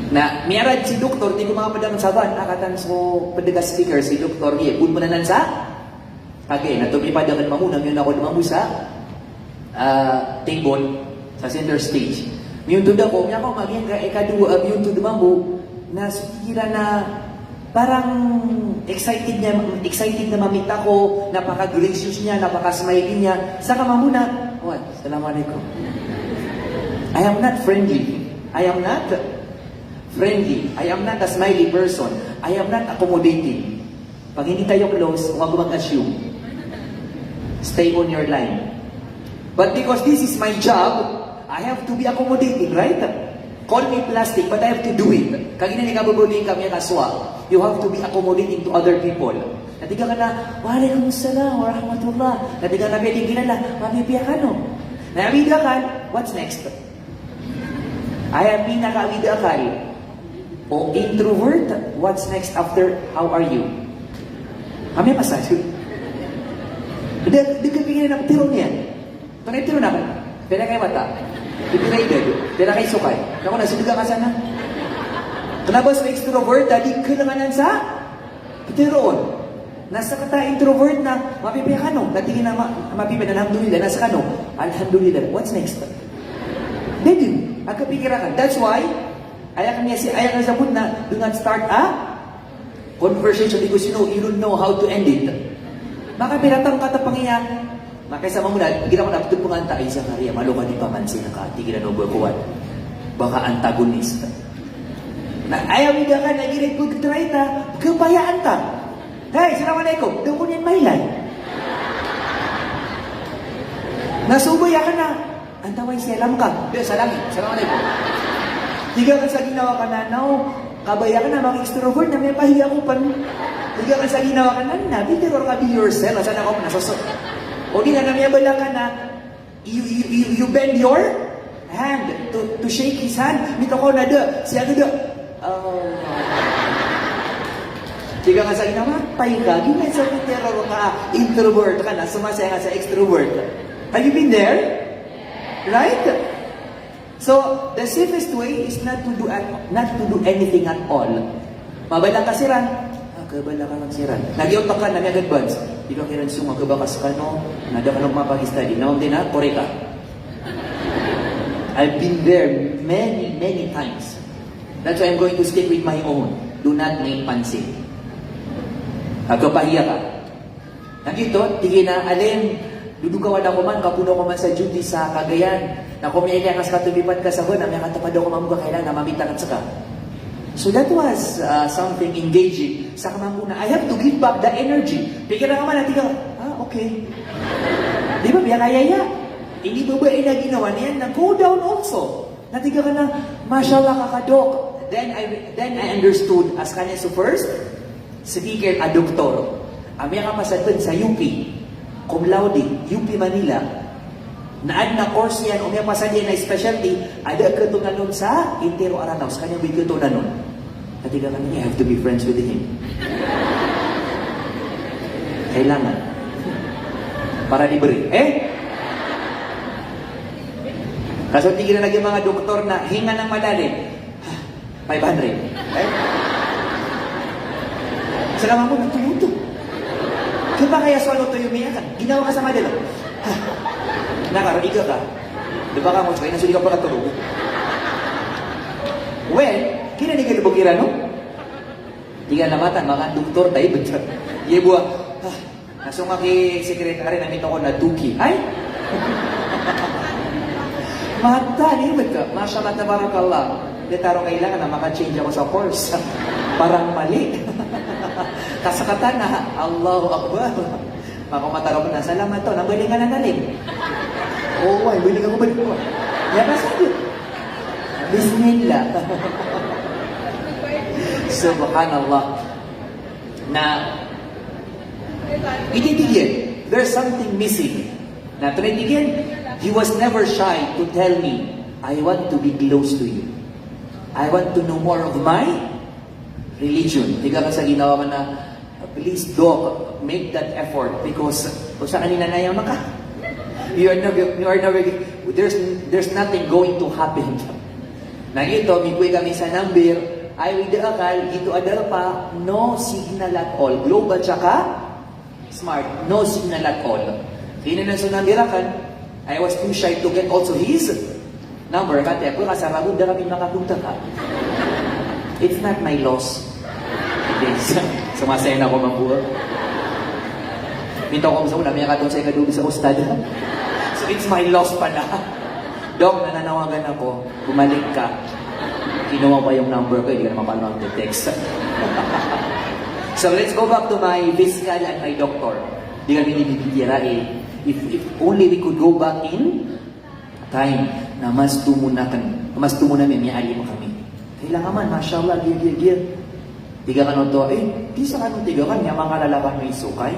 [SPEAKER 1] Na miyarad si doktor, di ko makapadang sa van, akatan so padaga speaker si doktor, pun mo na nan sa Cagayan. Natumipadangan mamunang yun ako dumamu sa table, sa center stage. Yung tuda ko, miya ko maging ikaduwa, yung tuda mamu, na sukira na parang excited na mamita ko, napaka-gracious niya, napaka-smiley niya. Saka mamuna, what? Assalamualaikum. I am not friendly. I am not friendly. I am not a smiley person. I am not accommodating. Pag hindi tayo close, huwag mag-assume. Stay on your line. But because this is my job, I have to be accommodating, right? Call me plastic, but I have to do it. Kag ina ni kabubuting kami kaswa. You have to be accommodating to other people. Natiga ka na, Waalaikumsalam warahmatullah. Natiga na pwedeng kilala, mabibiya ka no. Nabida ka, what's next? I am pinaka-abida ka. O introvert, what's next after, how are you? Kami pasasyo. Di ka pingin na tiro niya. Tunay tiro na ka. Pera kayo mata. Ipinaidad. Pera kayo sukay. Ako na, suliga ka sana. Kanabas na extrovert, dadi kailanganan sa tiroon. Nasa kata introvert na mapipaya ka no. Natingin na mapipaya na alhamdulillah. Nasa ka no. Alhamdulillah. What's next? Dedi. Agkapikira ka. That's why, ayak na sabot na do not start a conversation because you don't know how to end it. Maka pinatang katapangiya. Makaisama mo na, ginawa na ito panganta ay sa kariya. Malo ka di pamansin na ka. Tigil na buwan. Baka antagonist. Na ayaw ka na girig ko try ta. Kabayaan ka. Hey, assalamualaikum. Doon ko niyan mailay. Nasubay ka na. Antaway selam ka. Salami. Assalamualaikum. Tiga ka sa ginawa ka na. No. Kabaya ka na. Mga extrovert na may pahiya ko pan. Tiga ka sa ginawa ka na. Bitter ka be yourself. Asan ako nasasot. O di na namiyabala ka na. You bend your hand to shake his hand. Mito ko na da. Siya da. Tiga ka sa ginawa, pahinga, ginawa sa terror ka, introvert ka na, sumasaya ka sa extrovert. Have you been there? Right? So, the safest way is not to do anything at all. Mabalang ka siran, kabala ka lang siran. Nagyot pa ka, nami-advance. Di ka kiran sunga, kabakas ka no, nada ka nung mapag-study. Naon din na, kore ka. I've been there many times. That's why I'm going to stick with my own. Do not make pansin. Agkapahiya ka. Nandito, tigil na, alin, dudugawan ako man, kapuno ko man sa duty sa Cagayan, na kung may iliakas ka, tumipan ka sa buwan, na may katapad ako mamuga, kailangan na mamitan at saka. So that was something engaging. Sa kamamuna, I have to give back the energy. Bigyan na ka man, natiga, okay. Di ba, biya kaya? Hindi ba ba na ginawa niyan? Na-go down also. Natiga ka na, mashallah kakadok. Then I understood, as kanya so first, speaker a doktor. Amya ka masadun sa UP, cum laude, UP Manila. Naad na course yan, umya pasadyan na specialty, ada ka ito nanon sa Intero Aranaus. Kanyang video ito nanon. Katiga ka niya, I have to be friends with him. Kailangan. Para libre. Kaso tigil na naging mga doktor na hinga ng malalim. 500. Salamat mo, nagtuluto. Kaya ba kaya swallow to yung miyakan? Ginawa ka sa madalo. Nakariga ka. Diba ka mo, kaya nasuli ka pa katulog. Well, kinanigal mo kira, no? Di ka namatan, mga doktor tayo, but yebuwa, nasunga ki sekretary namin ako na duki. Ay! Mata, liwag ka. Mashallah, tabarakallah. Di taro kailangan na maka-change ako sa course. Parang mali. Kasakatan na, Allahu Akbar. Makamataro ko na, salamat to, nanggaling ka na naling. Oo, ay, biling ako balik ko. Yan na sabi. Bismillah. Subhanallah. Na, ititigil, there's something missing. Na, tinitigil, he was never shy to tell me, I want to be close to you. I want to know more of my religion. Tiga ka sa ginawa man na, please do make that effort because kung sa kanina na yung maka, you are never, there's nothing going to happen. Nagito, mikuwi kami sa number, ay with the akal, ito adal pa, no signal at all. Global tsaka smart, no signal at all. Kaya na sa nambirakan, I was too shy to get also his number. Kaya kung kasama ko, kami makapunta ka. It's not my loss. Please. Sumasaya na ako mabuha. Minto ko sa una, may akatong sa ikadubi sa ustada. So it's my loss pala. Dok, nananawagan ako, bumalik ka. Kinuha pa yung number ko, hindi ka naman paano mag-text. So let's go back to my fiscal and my doctor. Di kami nibibigyan If only we could go back in time na mas tumunamin may alim kami. Kailangan man, mashallah, gir. Tiga ka to, di sa kanong tiga kan, yung mga kalalakan may sukay.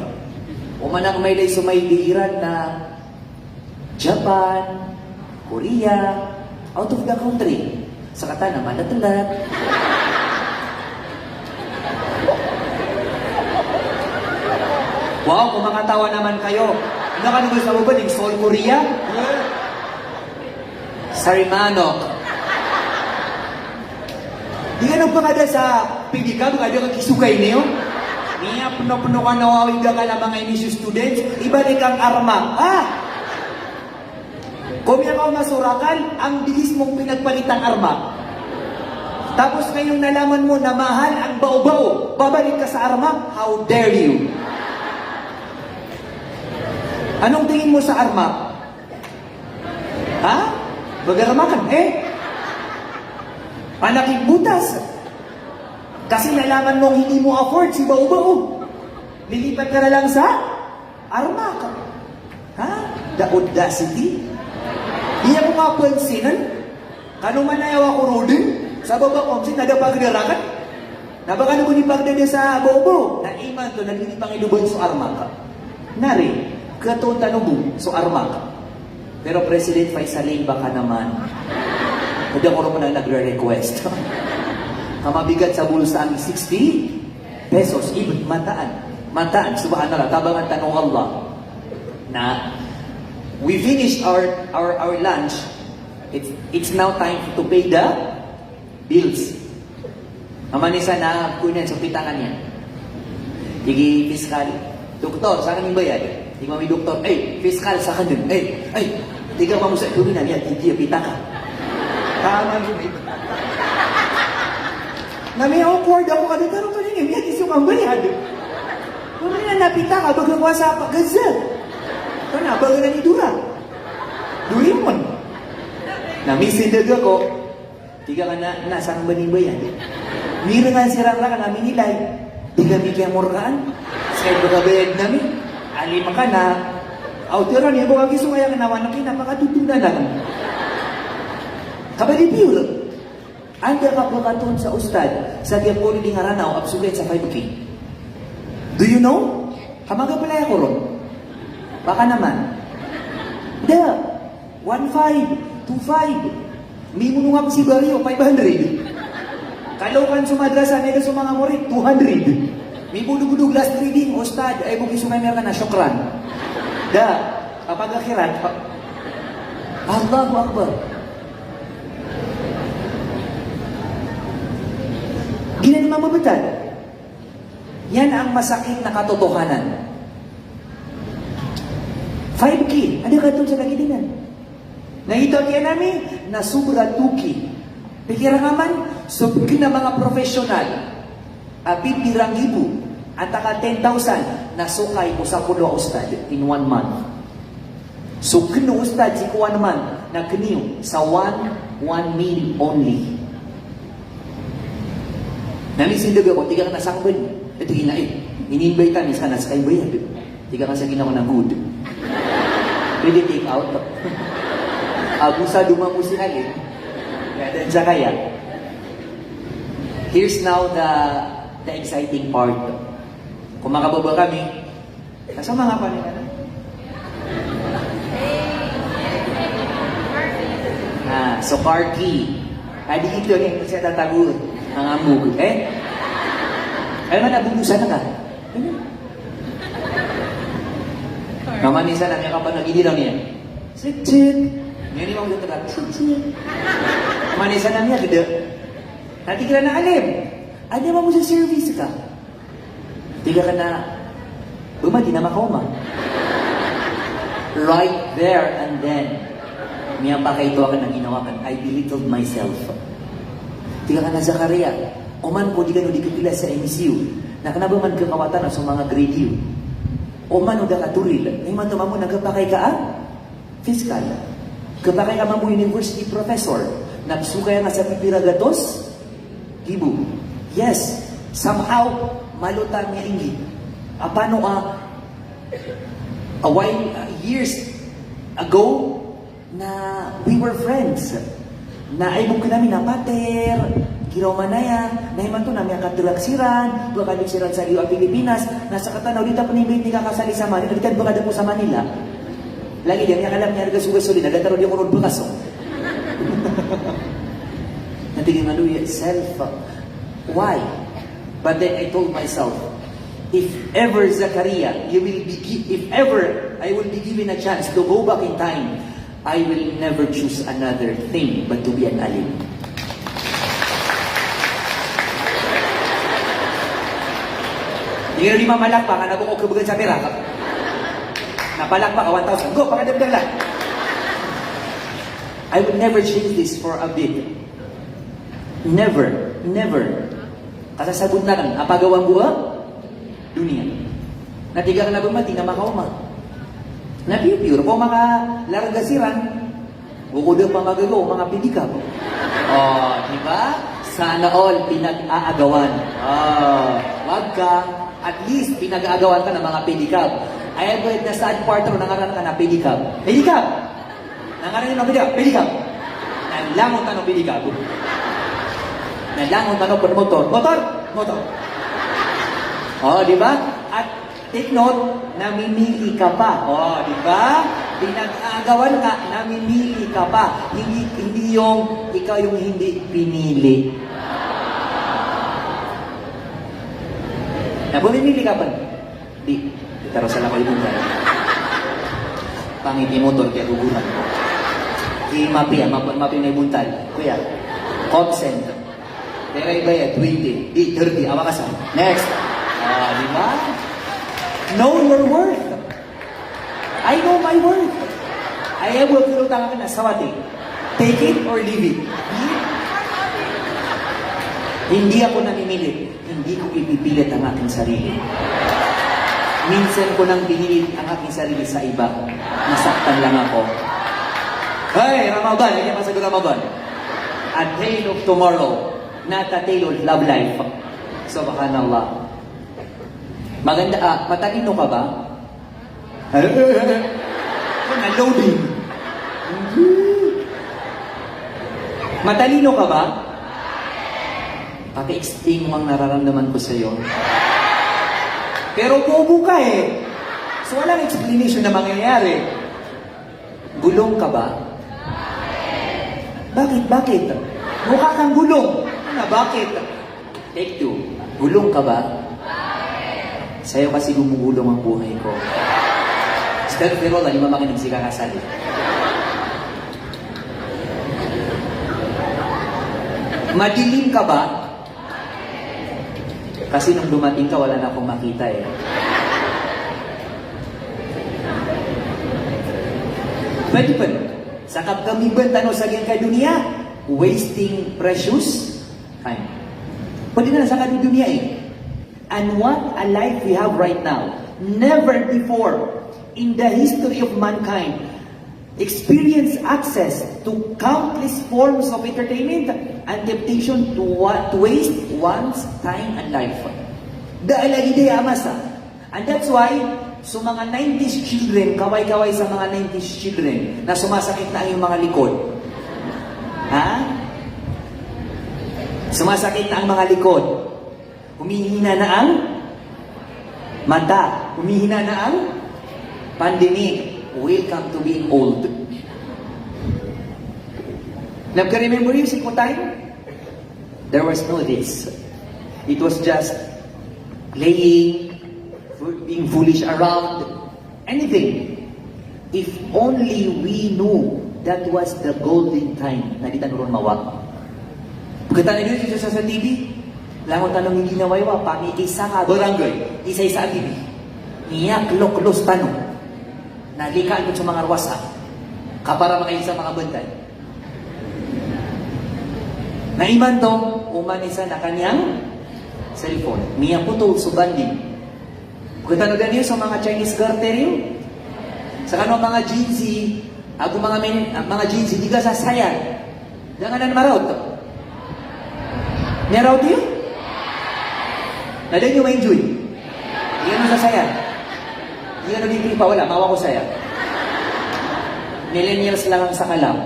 [SPEAKER 1] O manang may lay sumaydiran na Japan, Korea, out of the country. Sa kata naman, natulat. Wow, kung makatawa naman kayo. Nakanugol sa ba, yung Seoul, Korea? Sarimanok. Di ka nagpakada sa pigika, magkada ka kisukay niyo? Niya, puno-puno ka nawawin ka ng mga inisyo students, ibalik ang arma. Kung yan ako masurakan, ang bilis mong pinagpalitang arma. Tapos ngayong nalaman mo na mahal ang bao-bao, babalik ka sa arma? How dare you? Anong tingin mo sa arma? Mag-armakan, panaking butas. Kasi nalaman mong hindi mo afford si bao-bao. Lilipat ka na lang sa arma. The audacity. Iya ko nga pansinan. Kano man ayaw ako rodin. Sa baba ko, nada pagdarakan. Nabakan ko ni pagdada sa bao-bao. Naiman to, nalilipang ilubon sa arma ka. Nari, katong tanubong sa arma ka. Pero President Faisalin, baka naman. Hindi ako naman na nagre-request. Kamabigat sa bulsa ang 60 pesos. Ibig, mataan. Subhanallah, tabangan tanong Allah. Na, we finished our lunch. It's now time to pay the bills. Mamanisa na kunin sa pitangan niya. Tigi fiskal. Doktor, sa kaning bayad? Tigi mami doktor, fiskal sa kanin. Tiga pa mo sa kunin niya, tigi pitaka. Tama mo ito. Na may awkward ako kada tarong kanina, miyak isyung ang bayad. Kung na napitaka, baga kwa sa pagkazal. Kana, baga na ni Dura. Durimon. Namisindag ako, tiga ka na, nasaan ba ni bayad? Mira nga sirang lang namin nilay. Tiga mi kaya morgaan. Sa baga bayad namin. Alima ka na. Autero niya, baga giso kaya kanawa na kinapakatutunan lang. Kabalipiw, anda ka pagkatun sa ustad sa Diapoli di Ngaranaw, absulit sa 5K. Do you know? Kamaga pala ako ron. Baka naman. 1.5, 2.5. May mo nga si Barrio, 500. Kalokan sumadrasa, nega sa mga murid, 200. May budug-budug last reading, ustad, ay kung isumay meron ka na, syukran. Kapag akirat, Allahu Akbar. Ginani mamabatan. Yan ang masakit na katotohanan. 5K, ano ka ito sa nagidinan? Nahito kaya namin, na sobra 2K. Pikira nga man, subkin na mga profesional, pipirang ibu, at taka 10,000, nasukay mo sa kulo ustad in 1 month. So, kino ustad, si kuwa naman, na kiniyo sa 1 meal only. Namisindag ako, tiga ka nasangban. Ito in-invite kami sa naskay bayad. Tiga ka sa ginawa na good. Pwede take out. Abusa dumamu si Alin. Kaya sa kaya. Here's now the exciting part. Kung makababa kami, nasa mga panila na? So car key. Adi ito yung siya tatagun. Ang amug, Alam mo, nabubusan na ka. Namanisa na niya kapag nag-inilaw niya. Sit. Ngayon yung mga ganda. Sit. Namanisa na niya, gada. Natigila na alim. Ano mo sa service ka? Tiga ka na, bumati na makoma. Right there and then, niya pa kayo ako nang ginawa kan. I belittled myself. Tiga ka na Zakaria, oman ko di ka no di kapila sa MCU, na kanaba man kakawatan sa mga grade U. Oman o da katuril, ay man tumamo nagkapakay ka fiskal. Kapag ka mo university professor, nagsukay nga sa pipiragatos, gibu. Yes, somehow, malutan niya ingi. Paano a while, years ago, na we were friends. Na ay mo namin na pater, giraw manaya, nahiman to namin ang katulaksiran, buwakaliksiran sa Liwa, Pilipinas, nasa katanaw, dito pa ni ka kasali sa Manila, dito ba kada po sa Manila? Lagi din, yung alam niya, nagasugasuli, nagataro di ako ron bukas. Natigin maluya, self. Why? But then I told myself, if ever Zachariah, if ever I will be given a chance to go back in time, I will never choose another thing but to be an alim. Yung lima malakpak, anak ko kabagan sa pera. Napalakpak, 1,000. Go, pakadagdag lang. I would never change this for a bit. Never, never. Kasasabot na lang, apagawang buha, dunia. Natigang na bumati na makauma. Napiupure ko mga largasiran, bukudo pa magagaw, mga pidikab. Oh, di ba? Sana all pinag-aagawan. Wag ka, at least pinag-aagawan ka ng mga pedicab. I have heard na saan partner nangaran ka na pedicab. Pedicab! Nangaran yun ng pedicab. Pedicab! Nanlangon ka ng pedicab. Nanlangon ka ng motor. Motor! Motor! Oh, di ba? At take note, namimili ka pa. Oh, di ba? Pinag-aagawan ka, namimili ka pa. Hindi yung, ikaw yung hindi pinili. Na bumimili ka pa. Di, pero sa lakay buntal. Pangiti motor, kaya gugulan. Mapi na buntal. Kuya, consent. Pero iba yan, 20. Di, 30. Awa ka sa. Next. Di ba? Know your worth. I know my worth. I will pinutang ka na sawati. Take it or leave it. Hindi ako namimili. Hindi ko ipipilit ang aking sarili. Minsan ko nang pinilit ang aking sarili sa iba. Nasaktan lang ako. Hey, Ramadan! Hindi pa sagot Ramadan. A tale of tomorrow. Not a tale of love life. Subhanallah. Maganda, matalino ka ba? Na-loading. Matalino ka ba? Paki-explain mo ang nararamdaman ko sa iyo. Pero bobo ka eh. So walang explanation na mangyayari. Gulong ka ba? Bakit? Bakit? Mukha kang gulong. Bakit? Take two. Gulong ka ba? Sa'yo kasi gumugulong ang buhay ko. Pero lima makinig si kakasali. Madilim ka ba? Kasi nung dumating ka, wala na akong makita eh. Pwede pa. Sa kapkamiban tanong sa gyan kay dunia, wasting precious time. Pwede na sa kanya dunia eh. And what a life we have right now. Never before in the history of mankind experience access to countless forms of entertainment and temptation to waste one's time and life. Dahil lagi di amasa. And that's why, so mga 90s children, kaway-kaway sa mga 90s children, na sumasakit na ang mga likod. Ha? Sumasakit na ang mga likod. Humihina na ang mata. Humihina na ang pandemic. Welcome to being old. Nagka-remember yung sikmo time? There was no this. It was just playing, being foolish around, anything. If only we knew that was the golden time na di tanuron mawag. Pagkatana nyo sa TV, langon tanong hindi na waywa, pang-isa ka, barangay, isa-isa TV. Niyak, loklos tanong. Nalikaan ko sa mga arwasa, kapara makaisa mga bantay. Naiman to, umanisa na kanyang cellphone. Miya putol subandi. Kung tanogan niyo sa mga Chinese garter yun, sa kanong mga GZ, Ako mga jeans, hindi ka sasayang. Jangan marot. Naraw tayo? Nadan nyo ma-enjoy? Hindi ka sasayang. Hindi ka naging pa, wala, mawa ko saya. Millennials lang ang sakalam.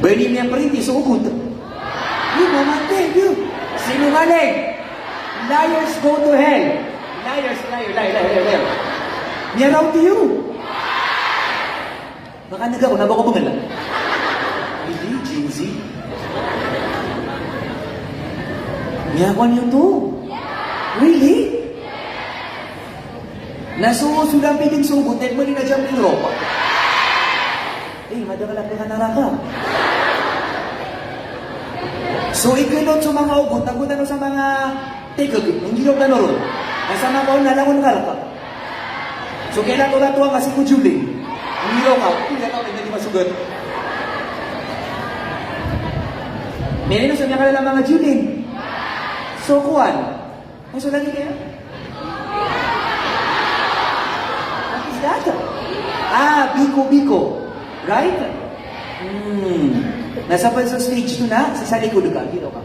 [SPEAKER 1] Benim yang perintis, sugot. Yun, mamantay, yun. Sinungaling. Liars go to hell. Liar. Niyaraw tayo. Baka nagawa, nabako ba nga lang? Hindi, Gen Z. Niyawan yun to. Really? Nasuot sudah piling sugot, net mo rin na dyan ng ropa. Madagalak ka naraka. So, ikinot sa mga ugot, nagutan sa mga tikag, hindi daw naroon. Kasama ko, nalangon ka raka. So, kailan ko natuwa kasi ko Julie. Hindi daw ka, hindi daw ka, hindi masugat. Meron sa mga kalala mga Julie. So, kuwan. So, lagi kaya? What is that? Biko. Right? Nasa pa sa stage 2 na, sa likod ka, gino ka.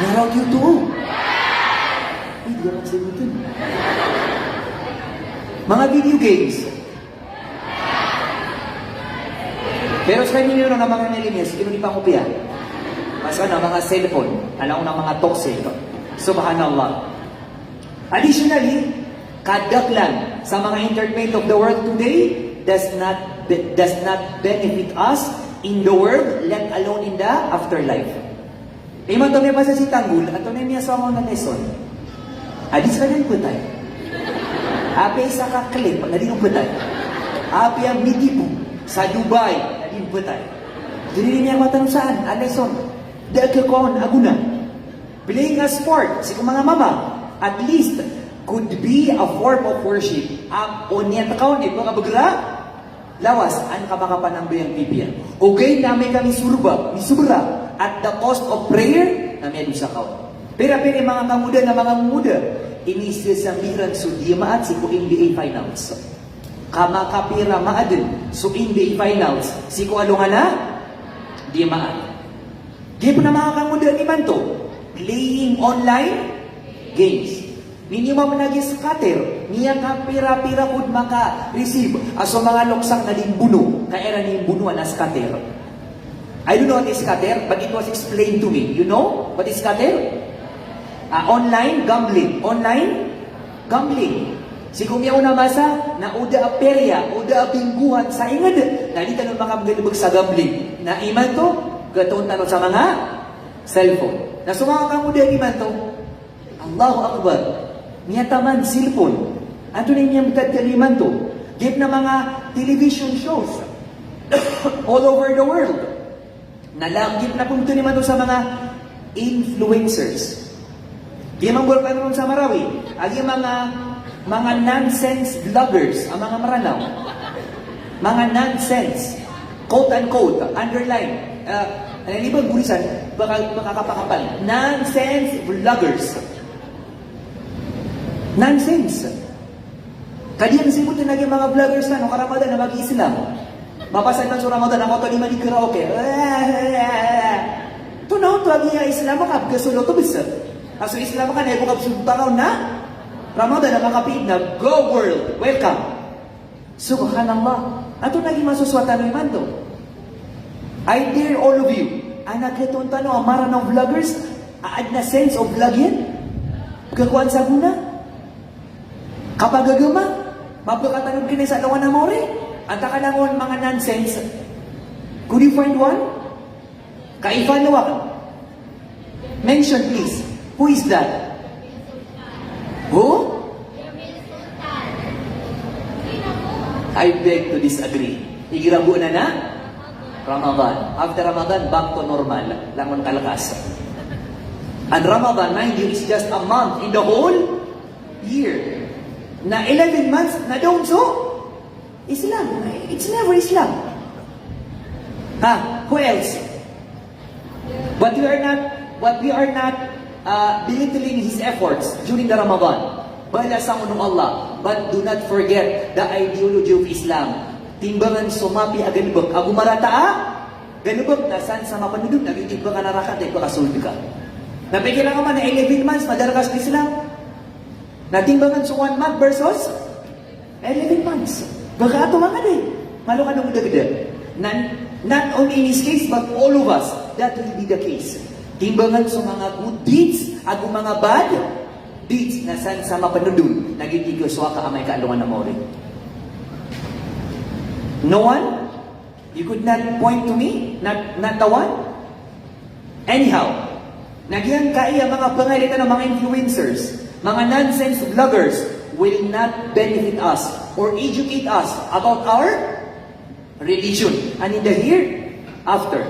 [SPEAKER 1] Naraw yun to. Hindi ka magsagutin. Mga video games. Pero sa kanino ng mga millennials, hindi pa kopiya. Mas mga cellphone, alam ko ng mga toxic. Subhanallah. Additionally, kadaklan sa mga entertainment of the world today does not benefit us in the world, let alone in the afterlife. Iman to may basa si Tanggul, at to na niya sa mga lesson. Adis ka din po tayo. Api sa kaklip, nadin po tayo. Api ang mitipo sa Dubai, nadin po tayo. Dili niya matanong saan, a lesson. Dahil kakon, aguna. Playing a sport, si mga mama, at least, could be a form of worship. O niya takaw, ito nga bagra, lawas, an ka makapanambay ang pipiyan. Okay, namin kami surba, misubra, at the cost of prayer, namin sa kaon. Pero mga kamuda na mga muda, inisya sa miran so di maat si ko NBA Finals. Kamakapira maadin so NBA Finals. Si ko alungan na, di maat. Di po na mga kamuda ni Manto, playing online games. Ninyo mamanagi scatter, niya ka pira-pira kung maka-receive aso mga loksang na limbuno, kaera ni limbuno na scatter. I don't know what is scatter, but it was explained to me. You know what is scatter? Online gambling. Online gambling. Si kumya una masa, na uda a perya, uda a bingguhan sa ingad, na di tanong makagalibag sa gambling. Na iman to, gatoon tanong sa mga cellphone. Na sumaka kang uda iman to, Allahu Akbar. Niya taman cellphone. Ato na niya magkaliman to. Give na mga television shows all over the world. Nalagip na punto naman to sa mga influencers. Di man gulpa naman sa Marawi. Agi mga nonsense vloggers, ang mga maranaw. Mga nonsense. Quote unquote, underline. Ibang bulisan, baka makakapakapal. Nonsense vloggers. Nonsense. Kadiyan sibut na naging mga vloggers na, no, karamadan na mag-Islam. Mapasay man sa Ramadan, ako to lima di karaoke. Tunaw to, agi Islam ka, kasulo to bisa. Aso Islam ka na, ibukab subtaraw na, Ramadan na makapit na, go world, welcome. Subhanallah. Ato naging masuswatan naman to. I dare all of you, anak ito ang tanong, amara ng vloggers, aad na sense of vlog yan? Pagkakuan sa guna? Kapag gagama, mapagkatanong kini sa lawan na more, at akalangon mga nonsense. Could you find one? Kaifanawa. Mention please. Who is that? Who? I beg to disagree. Igirabu na na? Ramadan. After Ramadan, back to normal. Langon kalakas. And Ramadan, mind you, is just a month in the whole year. Na 11 months na doon so Islam. It's never Islam. Who else? But we are not belittling his efforts during the Ramadan. Bala sa unong Allah. But do not forget the ideology of Islam. Timbangan sumapi aganibag. Agumarata ganibag na san sa mapanudog. Nagiging ba ka narakat ay pakasulti ka. Napikilan ka man na 11 months madarakas ng Islam. Natimbangan sa 1 month versus 11 months. Baka ito mga din. Malo ka nung dagdag. Not only in his case, but all of us, that will be the case. Timbangan sa mga good deeds at mga bad deeds na san sa mapanudun, naging igoswa ka amay kaalungan na mori. No one? You could not point to me? Not the one? Anyhow, nagyan kaya mga pangalitan ng mga influencers, mga nonsense vloggers will not benefit us or educate us about our religion. And in the hereafter,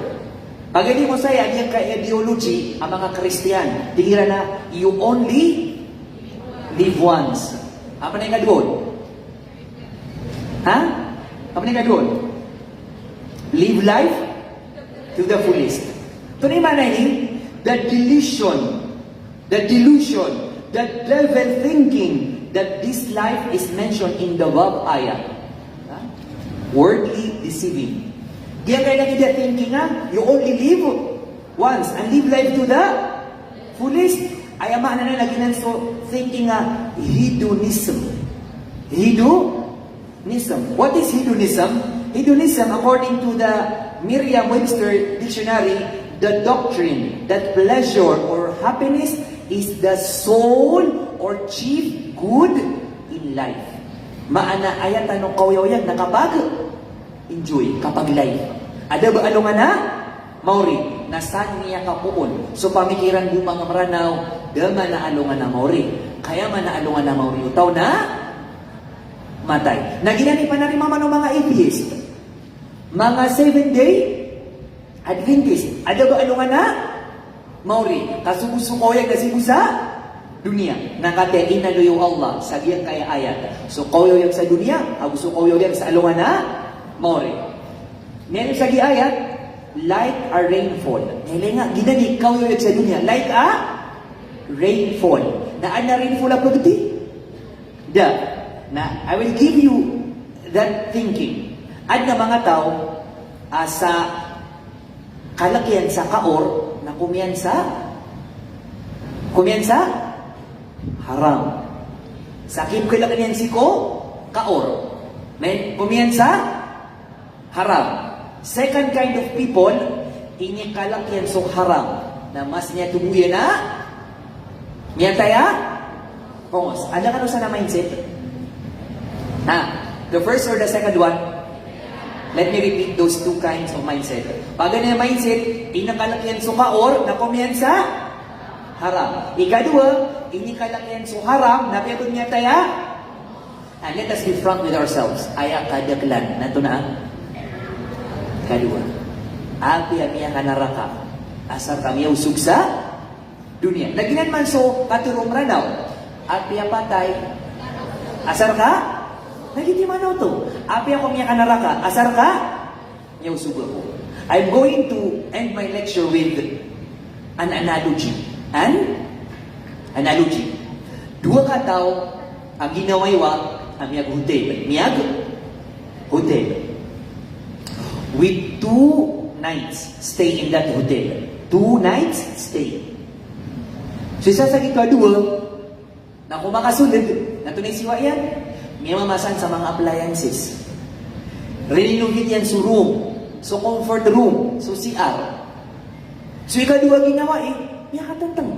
[SPEAKER 1] pag hindi mo saya, yan ka ideology, ang mga Christian, tingnan na, you only live once. Apa na yung doon? Ha? Apa na yung doon? Live life to the fullest. Ito na yung manahin, the delusion, the devil thinking that this life is mentioned in the above ayah. Worldly deceiving. Diyan kayo lagi dia thinking you only live once and live life to the fullest. Ay ama na lagi nan so thinking hedonism. Hedonism. What is hedonism? Hedonism, according to the Merriam-Webster dictionary, the doctrine that pleasure or happiness is the sole or chief good in life. Maana ayat anong kawayaw nakapag enjoy kapag life. Ada ba ano nga na? Mauri, nasan niya kapuon. So pamikiran mo mga maranaw, dama na alungan na mauri. Kaya man na alungan na mauri. Utaw na matay. Naginani pa na rin ng mga atheist. Mga 7-day Adventist. Ada ba alungan na? Mauri. Kasubusukoyan kasi mo sa dunia. Nakate inaluyo Allah sa giyang kaya ayat. So koyo yang sa dunia, agusto koyo yang sa alungan na mauri. Meron sa ayat, like a rainfall. Nila nga, ginani koyo yang sa dunia, like a rainfall. Na rainfall na pagti? Na I will give you that thinking. At na mga tao sa kalakihan sa kaor na kumyansa haram. Sakit ko lang yan si ko, kaor. May kumiyansa, haram. Second kind of people, inikalak yan so haram. Na mas niya tumuya na, niya taya, pongos. Ano ka sa na mindset? The first or the second one? Let me repeat those two kinds of mindset. Pag ganyan mindset, inakalak yan so kaor, na kumiyansa, haram. Ikadua, inikalakyan so haram, napiyagod niya taya. And let us be frank with ourselves. Aya kadaglan, nato na. Kadua, api amiya kanaraka, asar kami usug sa dunia. Naginan man so, katurong ranaw, api patay, asar ka? Nagiti manaw to. Api ako miya kanaraka, asar ka? Niya usug ako. I'm going to end my lecture with an analogy. Analogy. Dua ka tao ang ginawaywa ang miyag hotel. With 2 nights stay in that hotel. 2 nights stay. So isa sa dua na kumakasulid na tunay siwa yan, may mamasan sa mga appliances. Renovate yan so room, so comfort room, so CR. So ikadua ginawa may katantang.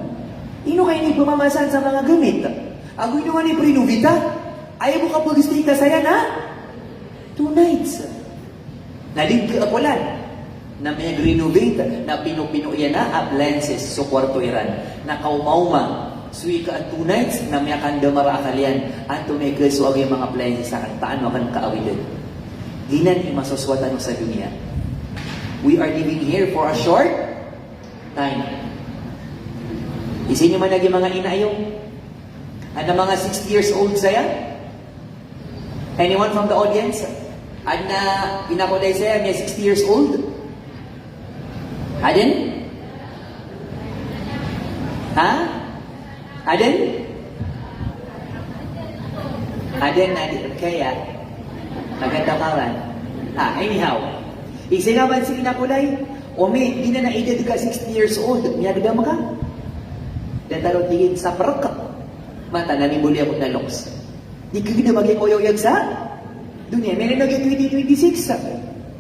[SPEAKER 1] Ino kayo ni pumamasan sa mga gamit? Ako ino nga ni Prinovita? Ayaw mo ka pag-stay ka saya na? 2 nights. Naligkakulan na may renovate na pinupino yan na appliances so kwarto iran. Nakaumauma. Suwi ka at 2 nights na may kandamara akalian. Anto may keso agay mga appliances sa taan mo kan kaawilan. Ginan imasoswatan sa dunia. We are living here for a short time. Isin nyo man naging mga inayong? Ano mga 60 years old saya? Anyone from the audience? Ano na pinakulay saya, may 60 years old? Adin? Ha? Adin? Kaya, maganda karan. Anyhow, isa nga man sila kulay, di na na-edad ka 60 years old, niyagdama ka. Dan taro tingin sa parak ka. Mata, nanibuli ako na loks. Di ka gina maging oyoyag sa dunia. Meron naging 2026.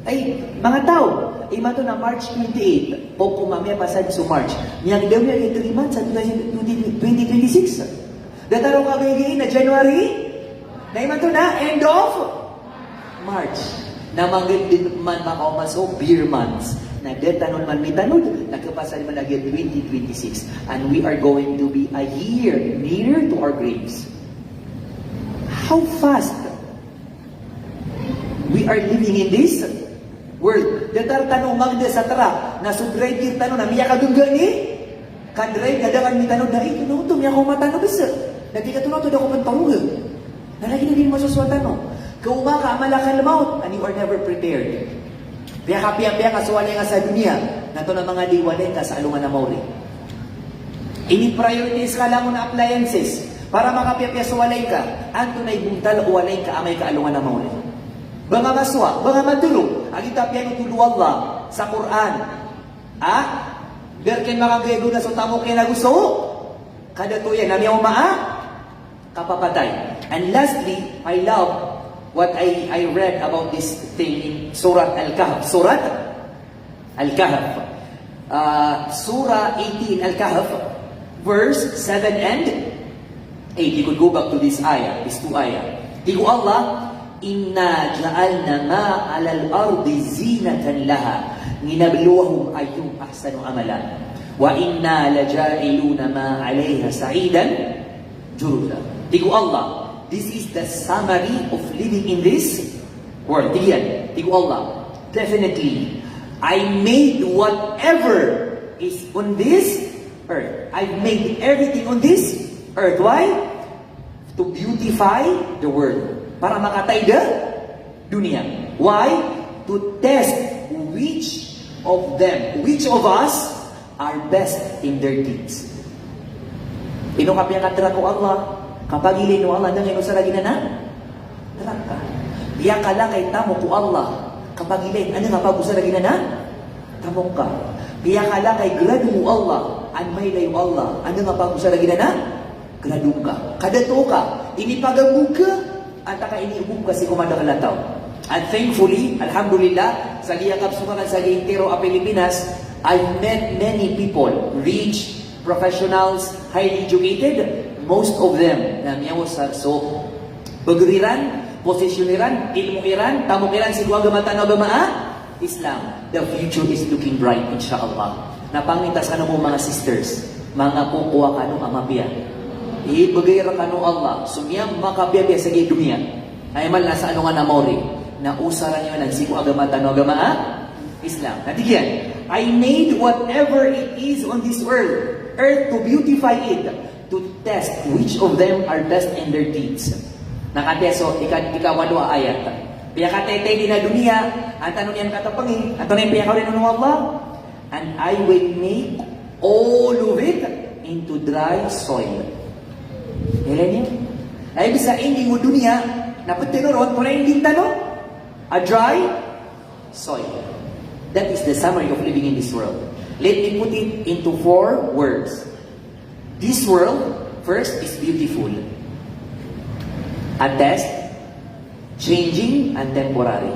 [SPEAKER 1] Ay, mga tao, imato na March 28, o kumamaya pasad sa March. Niyagdaw niya yung 3 months sa 2026. Dan taro ka gagawin na January, na imato na end of March. Namangit din man makaumaso, beer months. Na detanon man may tanod, nagkapasal man lagi 2026. And we are going to be a year nearer to our graves. How fast we are living in this world. Datar tanong magda sa tara, na subray kir tanong, na miya kadunggan ni, kadray kadangan mi tanong, na ito no, miya ko matano bisa. Nagkita to na to, da ko pantarungan. Nalagi na din masuswatan no. Kung umaka, malakal maut, and you are never prepared. Kaya kapiya-piya ka suwalay nga sa dunia, na to na mga diwalay ka sa alungan na mauli. Ini-priorities ka lang mo na appliances, para makapiya-piya suwalay ka, anto na ibuntal o walay ka amay ka alungan na mauli. Banga maswa, banga matulog, ang itapiya ng tulu Allah sa Quran. Berken makagaygo na sa tamo kayo na gusto, kada to yan, namiyaw kapapatay. And lastly, I love what I read about this thing in Surah Al-Kahf. Surah Al-Kahf. Surah 18 Al-Kahf, verse 7 and 8. You could go back to this ayah, these two ayah. Tigo Allah, Inna ja'alna ma 'alal ardi zinatan laha, ninabluwahum ayyuhum ahsanu amala. Wa inna laja'iluna ma 'alayha sa'idan jurza. Tigo Allah, this is the summary of living in this world. Tiyan, tigo Allah. Definitely, I made whatever is on this earth. I've made everything on this earth. Why? To beautify the world. Para makatay the dunia. Why? To test which of them, which of us are best in their deeds. Inukapya katira ko Allah. Kapag ilin mo Allah, nang sa lagi na naraka. Biya ka lang kay tamo ko Allah. Kapag ilin, ano nga pag sa lagi na tamong ka. Biya ka lang kay gradu mo Allah. An may layo Allah. Ano nga pag sa lagi na gradu ka. Kadato ka. Inipagabog ka. At ka iniubog ka si Komando Kalataw. And thankfully, alhamdulillah, sa giyakap sumakan sa Gintero a Pilipinas, I've met many people, rich, professionals, highly educated, most of them na miyawas sa so bagriran, posisyoneran, ilmukiran, tamukiran, sigwang gamatan o gamaa, Islam. The future is looking bright, inshallah. Napangintas ka mo mga sisters, mga kukuha ka nung amapya. Ibagayra ka nung Allah, sumiyang makabiyabiya sa dunia. Ay man nasa ano nga na mori, na usaran nyo ng sigwang gamatan o gamaa, Islam. Natigyan, I made whatever it is on this earth to beautify it, to test which of them are best in their deeds. Nakateso, ikawalo ayat. Piya katetay din na dunia, ang tanong yan katapangin, at tanong piya ka rin ng Allah, and I will make all of it into dry soil. Kailan niya? Ay, bisa hindi mo dunia, napatinuron, kung na hindi tanong, a dry soil. That is the summary of living in this world. Let me put it into 4 words. This world, first, is beautiful. A test, changing, and temporary.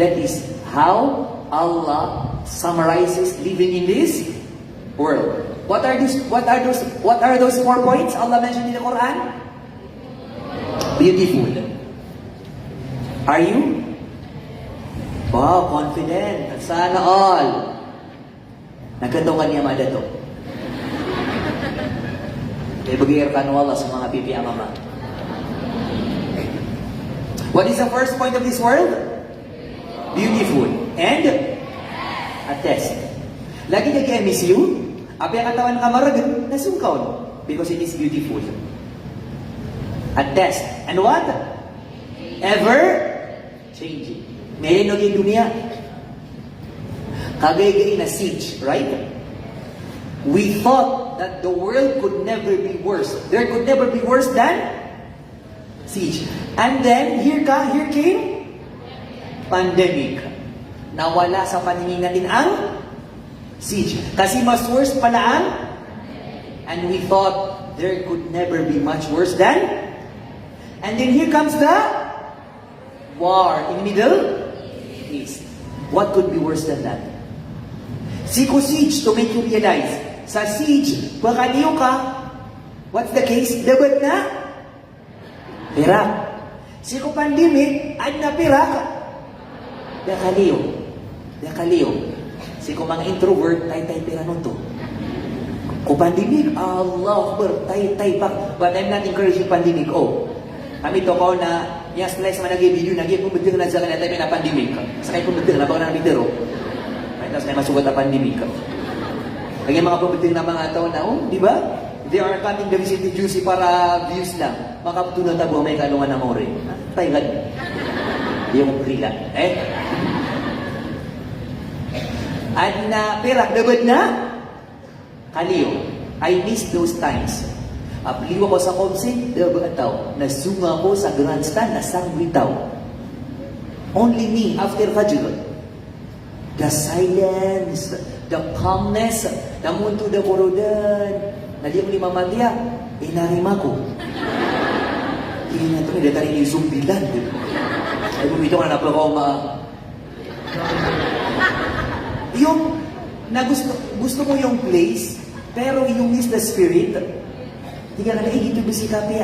[SPEAKER 1] That is how Allah summarizes living in this world. What are those 4 points Allah mentioned in the Quran? Beautiful. Are you? Wow, confident. Sana all. Nagkatungan niya mada to. Kaya bagayar ka no Allah sa mga pipi mama. What is the first point of this world? Beautiful. And? A test. Lagi nag-miss you, api ang katawan kamaragan, nasungkaw. Because it is beautiful. A test. And what? Ever changing. Meron yung dunia. Kagay-gay na siege, right? We thought that the world could never be worse. There could never be worse than Siege. And then, here came pandemic. Nawala sa paningin natin ang siege. Kasi mas worse pala ang, and we thought there could never be much worse than, and then here comes the war in the Middle East. What could be worse than that? Siko siege to make you realize, sa siege, pakaliyo ka, what's the case? Dapat na Perak. Siko pandemic, ad na Perak, dakaliyo. Siko mga introvert, tay-tay pera nun to. Kung pandemic, Allah Akbar, tay-tay pa. But I'm not encouraging pandemic. Kami to ko na, yung stress man nag-video, nag-ipumuding na sa kanila tayo na pandemic. Sakay pumuding na baka na nabidero. Tapos na masugat na pandemic. Kaya mga pumuding na mga tao na, di ba? They are cutting the visit juicy para views lang. Makaputunan tabo may kalungan ng ore. Tayo nga. Yung rila. At na Perak, dapat na kaliyo. I miss those times. Apliwa ko sa Comsig, dapat tao. Nasunga ko sa grandstand, nasang bitaw. Only me, after Fajr. The silence, the calmness, namun to the borodan. Naliyak ni Mama Tia, inarima ko. Hindi nga ito, datari ni Zumbilan. Ay, bumito ko na napakaroma. Yung gusto mo yung place, pero you miss the spirit. Hindi ka na gitu bisikapi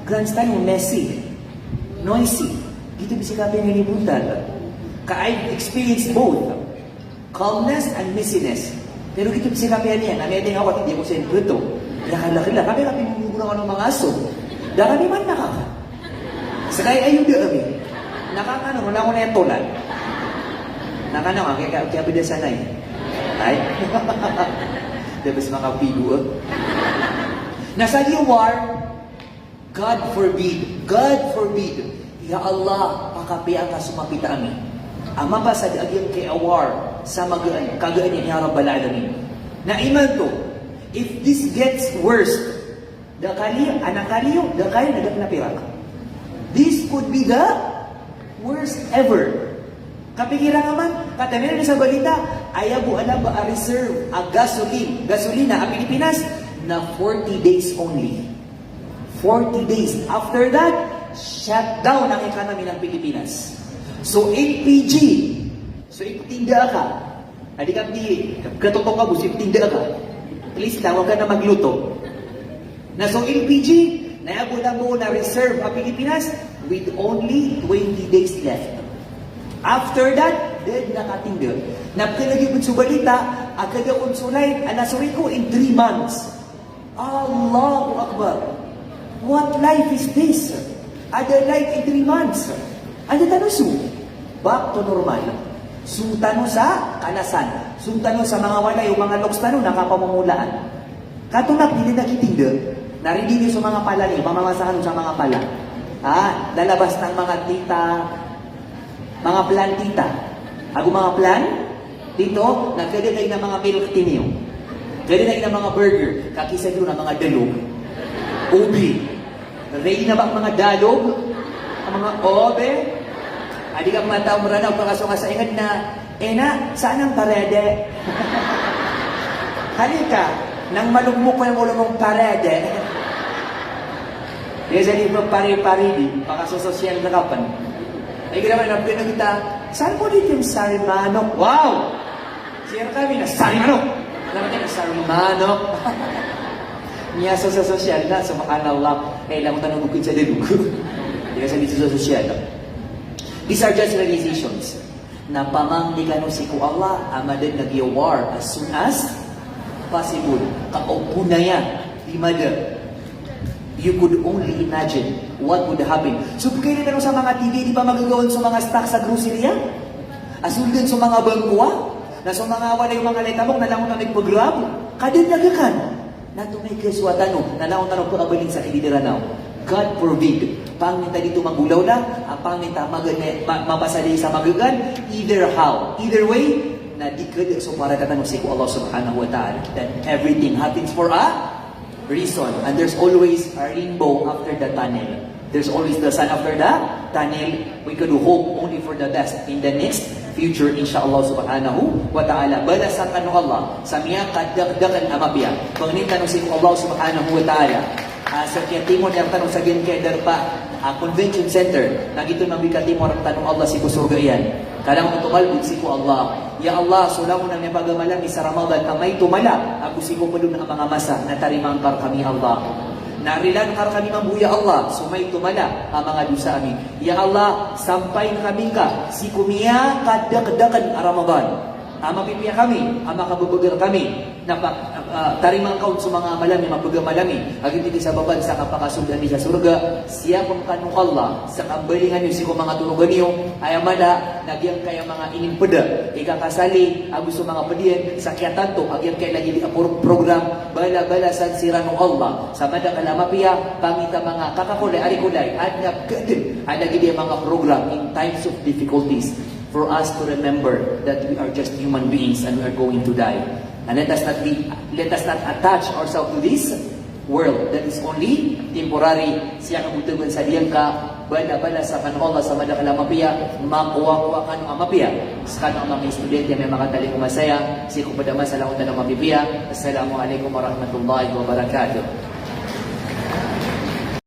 [SPEAKER 1] grandstand mo, messy, noisy. Gitu bisikapi ng libutan. I've experienced both, calmness and messiness. Pero gitu bisikapi niya, namiyating ako at hindi ko sa inputo. Nakalaki lang, kami pinugunan ng mga aso. Dahil kami man nakaka. Sakay ayun di kami. Nakakano, wala ko na yung tulan. Nakano nga, kaya pwede sanay. Ay? Dabas mga pigo. Nasa yung war, God forbid. Ya Allah, pakapian ka sumapita amin. Ama pa sa agyan kay awar sa kagaan niya Rabbal Alamin. Na iman to, if this gets worse, dakali nagak na pirak. This could be the worst ever. Kapikiran naman, katamiran sa balita, ayabu alam ba a reserve, a gasolina, ang Pilipinas, na 40 days only. 40 days. After that, shut down ang economy ng Pilipinas. So, LPG. So, itinda ka. Adi ka, katotong ka, busi, itinda ka. Please lang, huwag ka na magluto. Na so, LPG, nayabu na mo na reserve ang Pilipinas with only 20 days left. After that, dead nakatinggal. Napkalagibod sa balita, agad akong sulay, anasuri ko in 3 months. Allahu Akbar. What life is this? Ada life in 3 months. Ada tanong su. Back to normal. Suntano sa kanasan. Suntano sa mga wala, yung mga loks tanong nakapamumulaan. Katunap, hindi nakitinggal. Narinig niyo sa mga pala niyo, mamamasahan sa mga pala. Lalabas ng mga tita, mga plantita. Ako mga plan, dito, nagkadigay ng mga milk tea niyo. Kadigay ng mga burger, kakisa niyo ng mga dalog. Ubi. Ready na ba ang mga dalog? Ang mga obe? Adi ka mga tao maranaw, pagkasunga sa ingad na, saan ang parede? Halika, nang malugmok ko yung ulo mong parede. Kaya sa libro pari-paridi, pakasososyal na kapan. Ay ginawa na kita, saan po dito yung Sarimanok? Wow! Siya kami na Sarimanok! Naman tayo na Sarimanok. Niya sa sosyal na, subhanallah, lang mo tanong bukid sa dilug. Hindi ka sa dito sa sosyal. These are just realizations na pamangdi ka no si ku Allah, amadan nag-war as soon as possible. Kaupo na yan. Di mother. You could only imagine what would happen. So, kaya rin sa mga TV, di ba magagawin sa mga stock sa grocery yan? Asulgan sa mga bangkuwa? Na sa mga wala yung mga letamok, nalangon na nagpag-grab? Kadin nagakan. Natumay kaswatano, nalangon na nagpag-abalin sa kilidiranaw. God forbid. Pangita dito magulaw na, pangita mapasali sa magagan, either how, either way, na di ka so para katanong si Allah subhanahu wa ta'ala that everything happens for a reason, and there's always a rainbow after the tunnel. There's always the sun after the tunnel. We could hope only for the best in the next future, insyaAllah subhanahu wa ta'ala. Balasan kanu Allah sa miya kadagdagan amabya. Panginita nung si Allah subhanahu wa ta'ala. Sa kaya timon yung tanong sa gin kay Darpa Convention Center. Nagito nang bika timon ang tanong Allah si Kusurga yan. Kalang tumalbog si ko Allah. Ya Allah, sula mo na may pagamalami sa Ramadan na may tumala. Ako si ko ang mga masa na tarimang kar kami Allah. Narilan kar kami mambuya Allah. Sumay tumala ang mga dusa amin. Ya Allah, sampay na kami ka. Si kumiya kadagdagan ang Ramadan. Mapipiya kami, makabubugar kami na tarimang kaun sa mga malami, mabuga malami agad hindi sa baban sa kapakasundan niya sa surga siya kung kanong Allah sa kambalingan niyo si kung mga turugan niyo ay amala nagyang kaya mga inimpeda ikakasali gusto mga pediyan sa kiyatanto agyan kaya lagi di program bala-bala san siranong Allah sa mada kalamapiya pangita mga kakakulay arikulay at nagkadin ay lagi di mga program in times of difficulties for us to remember that we are just human beings and we are going to die. And let us not attach ourselves to this world that is only temporary. Siya kabutugan sa diyang ka, bala-bala sa kanong Allah sa madakala mapiya, makuha-kuha kanong amapiya. Sa kanong mga estudyante may makatali ko masaya, siya kumadama sa laon na ng mapipiya. Assalamualaikum warahmatullahi wabarakatuh.